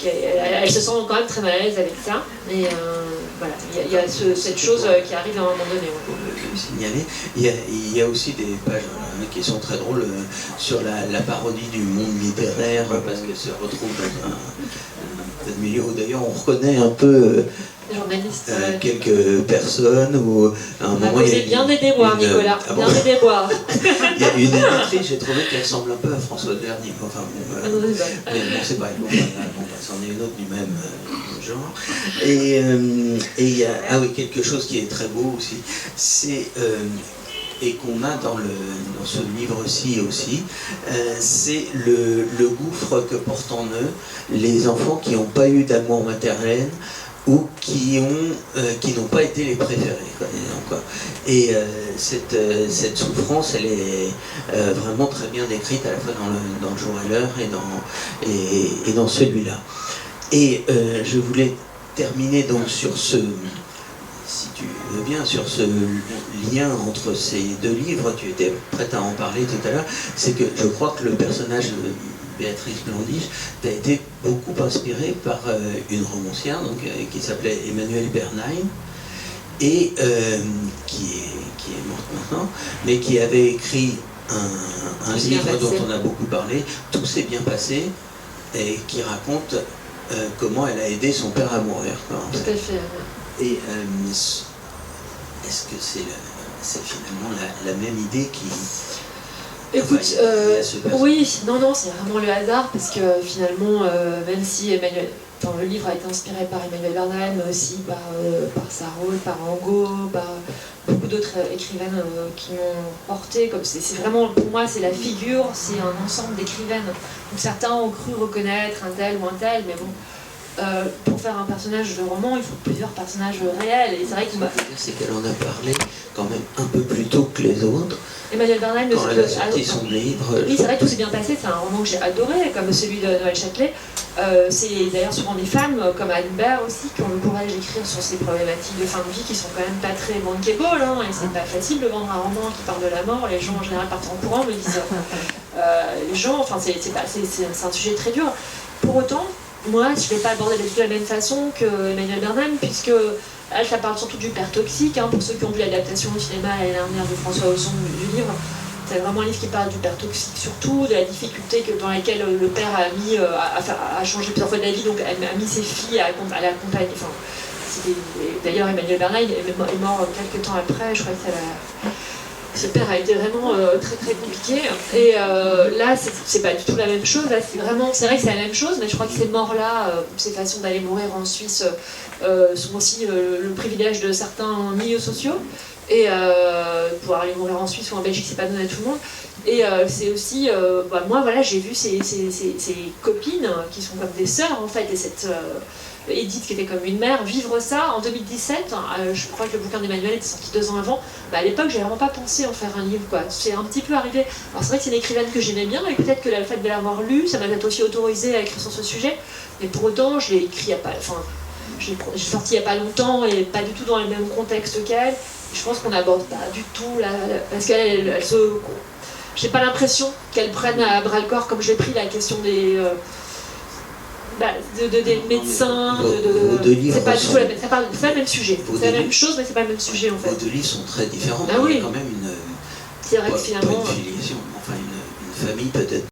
elle se sent quand même très mal à l'aise avec ça, et voilà, il y a cette chose qui arrive à un moment donné. Le signaler. Il y a aussi des pages qui sont très drôles sur la parodie du monde littéraire, parce qu'elle se retrouve dans un milieu où d'ailleurs on reconnaît un peu journalistes, quelques personnes où à un moment il y a bien des déboires, Nicolas, bien des déboires. Il y a une éditrice, j'ai trouvé qu'elle ressemble un peu à Françoise Verny. Enfin bon, mais bon, c'est pas bon, c'en est une autre du même genre. Et il y a quelque chose qui est très beau aussi, c'est et qu'on a dans ce livre-ci aussi, c'est le gouffre que portent en eux les enfants qui n'ont pas eu d'amour maternel ou qui n'ont pas été les préférés. Quoi. Et cette souffrance, elle est vraiment très bien décrite à la fois dans le jour et l'heure et dans celui-là. Et je voulais terminer donc sur ce, si tu veux bien, sur ce lien entre ces deux livres. Tu étais prête à en parler tout à l'heure. C'est que je crois que le personnage de Béatrice Blandiche a été beaucoup inspiré par une romancière donc, qui s'appelait Emmanuelle Bernheim et qui est morte maintenant, mais qui avait écrit un livre dont on a beaucoup parlé, Tout s'est bien passé, et qui raconte comment elle a aidé son père à mourir. Tout à fait. Et est-ce que c'est finalement la même idée qui... Écoute, enfin, oui, non, c'est vraiment le hasard, parce que finalement, même si le livre a été inspiré par Emmanuelle Bernheim, mais aussi par Sarraute, par Angot, par beaucoup d'autres écrivaines qui m'ont porté, comme c'est vraiment, pour moi, c'est la figure, c'est un ensemble d'écrivaines. Donc certains ont cru reconnaître un tel ou un tel, mais bon, pour faire un personnage de roman, il faut plusieurs personnages réels, et c'est vrai que... C'est qu'elle en a parlé quand même un peu plus tôt que les autres. Emmanuelle Bernheim, quand elle a sorti son livre... Oui, c'est vrai que Tout s'est bien passé, c'est un roman que j'ai adoré, comme celui de Noël Châtelet. C'est d'ailleurs souvent des femmes, comme Anne Bert aussi, qui ont le courage d'écrire sur ces problématiques de fin de vie qui sont quand même pas très bankable, hein, et c'est pas facile de vendre un roman qui parle de la mort. Les gens en général partent en courant, me disent... les gens, enfin, c'est un sujet très dur. Pour autant, moi, je ne vais pas aborder de la même façon que Emmanuelle Bernheim, puisque elle, ça parle surtout du père toxique, hein, pour ceux qui ont vu l'adaptation au cinéma l'année dernière de François Ozon du livre. C'est vraiment un livre qui parle du père toxique surtout, de la difficulté dans laquelle le père a mis à changer plusieurs fois d'avis, donc elle a mis ses filles à l'accompagner. Enfin, d'ailleurs, Emmanuelle Bernheim est mort quelques temps après, je crois que ce père a été vraiment très très compliqué. Et là, c'est pas du tout la même chose. Là, c'est vrai que c'est la même chose, mais je crois que ces morts-là, ces façons d'aller mourir en Suisse, sont aussi le privilège de certains milieux sociaux. Et pouvoir aller mourir en Suisse ou en Belgique, c'est pas donné à tout le monde. Et c'est aussi, moi, voilà, j'ai vu ces copines qui sont comme des sœurs en fait, et cette Edith qui était comme une mère, vivre ça en 2017. Je crois que le bouquin d'Emmanuel était sorti 2 ans avant. À l'époque, j'avais vraiment pas pensé en faire un livre, quoi. C'est un petit peu arrivé. Alors c'est vrai que c'est une écrivaine que j'aimais bien, et peut-être que le fait de l'avoir lu, ça m'a peut-être aussi autorisé à écrire sur ce sujet. Mais pour autant, je l'ai écrit j'ai sorti il y a pas longtemps et pas du tout dans le même contexte qu'elle. Je pense qu'on n'aborde pas du tout parce qu'elle j'ai pas l'impression qu'elle prenne à bras le corps comme je l'ai pris la question des médecins, c'est pas du tout c'est pas le même sujet. C'est la même chose, mais c'est pas le même sujet en fait. Vos 2 livres sont très différents. Ah oui. Il y a quand même c'est vrai que finalement, pas une filiation, enfin une famille peut-être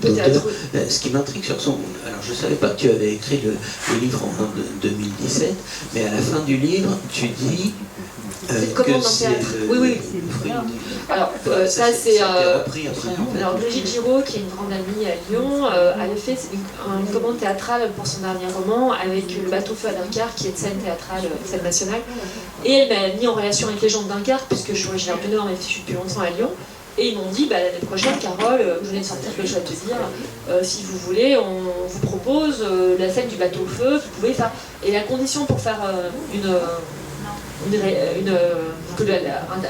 d'auteur. Ce qui m'intrigue sur son... Alors je ne savais pas que tu avais écrit le livre en 2017, mais à la fin du livre, tu dis que c'est... Oui. Alors ça c'est... repris après, en fait. Alors Brigitte Giraud, qui est une grande amie à Lyon, avait fait une commande théâtrale pour son dernier roman avec Le Bateau-Feu à Dunkerque, qui est de scène théâtrale, scène nationale. Et elle m'a mis en relation avec les gens de Dunkerque, puisque je suis originaire du Nord, mais je suis depuis longtemps à Lyon. Et ils m'ont dit, l'année prochaine, Carole, vous venez de sortir quelque chose à te dire, si vous voulez, on vous propose la scène du bateau-feu, vous pouvez faire... Et la condition pour faire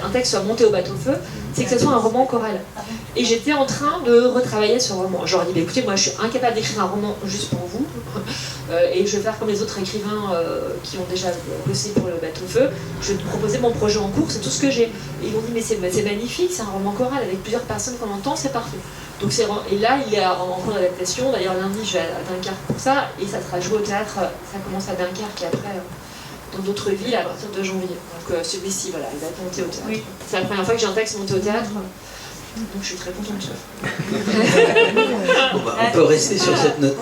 un texte soit monté au bateau-feu, c'est que ce soit un roman choral. Et j'étais en train de retravailler ce roman. Je leur ai dit, écoutez, moi je suis incapable d'écrire un roman juste pour vous, et je vais faire comme les autres écrivains qui ont déjà bossé pour le bateau-feu, je vais te proposer mon projet en cours, c'est tout ce que j'ai. Et ils m'ont dit, mais c'est magnifique, c'est un roman choral avec plusieurs personnes qu'on entend, c'est parfait. Donc et là, il est en cours d'adaptation, d'ailleurs lundi je vais à Dunkerque pour ça, et ça sera joué au théâtre, ça commence à Dunkerque et après... dans d'autres villes à partir de janvier. Donc celui-ci, voilà, il va être monté au théâtre. Oui. C'est la première fois que j'ai un texte monté au théâtre, donc je suis très contente. Bon, on peut rester sur cette note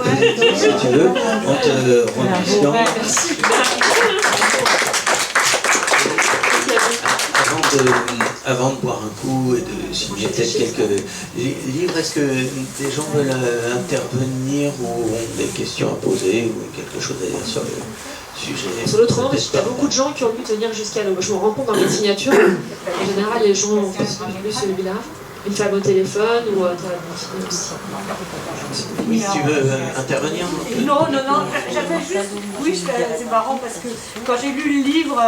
si tu veux, en te remerciant. Merci. Avant de boire un coup et de signer peut-être quelques livres, est-ce que des gens veulent intervenir ou ont des questions à poser ou quelque chose à dire sur le sujet? Sur l'autre roman, il y a beaucoup de gens qui ont dû tenir jusqu'à l'eau. Je me rends compte dans les signatures, en général, les gens ont fait celui-là. Une femme au téléphone ou aussi. Oui, tu veux intervenir? Non, j'avais juste... Oui, c'est marrant parce que quand j'ai lu le livre,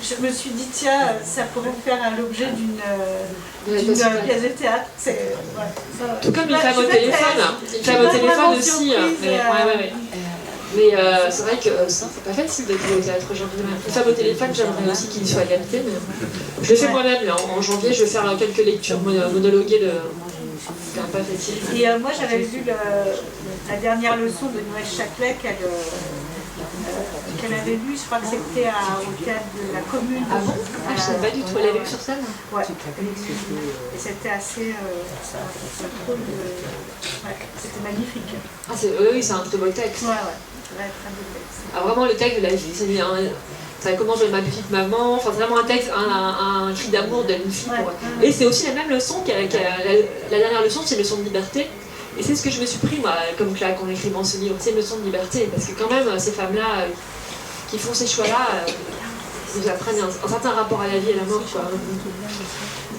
je me suis dit, tiens, ça pourrait faire l'objet d'une pièce de théâtre. Tout comme une femme au téléphone. Une femme au téléphone aussi. Mais c'est vrai que c'est pas facile d'être au théâtre aujourd'hui. Une femme au téléphone, j'aimerais aussi qu'il soit adapté. Mais je le fais moi-même. En janvier, je vais faire quelques lectures monologuées de... C'est pas facile. Et moi, j'avais vu la dernière leçon de Noël Châtelet qu'elle avait lue. Je crois que c'était au théâtre de la Commune. Ah bon? Je ne savais pas du tout. Elle l'avait vu sur scène? Ouais. Et c'était assez... c'était magnifique. Ah, oui, c'est un très beau texte. Ouais, très beau texte. Ah, vraiment, le texte de la vie, ça commence de ma petite maman, enfin vraiment un texte, un cri d'amour d'une fille. Et c'est aussi la même leçon la dernière leçon, c'est une leçon de liberté. Et c'est ce que je me suis pris, moi, comme claque en écrivant ce livre, c'est une leçon de liberté. Parce que quand même, ces femmes-là qui font ces choix-là, nous apprennent un certain rapport à la vie et à la mort, quoi.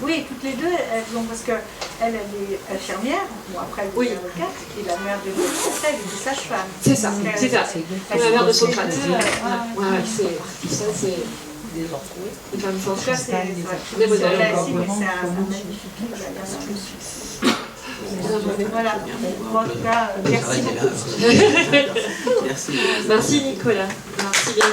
Oui, toutes les deux, elles ont, parce qu'elle est infirmière, bon après elle est avocate, et la mère de Socrate, elle est sage-femme. C'est ça, c'est ça. La mère de Socrate. Ça c'est... Une femme forte. C'est des modèles. C'est un magnifique livre, voilà. Bon, en tout cas, merci beaucoup. Merci Nicolas. Merci bien.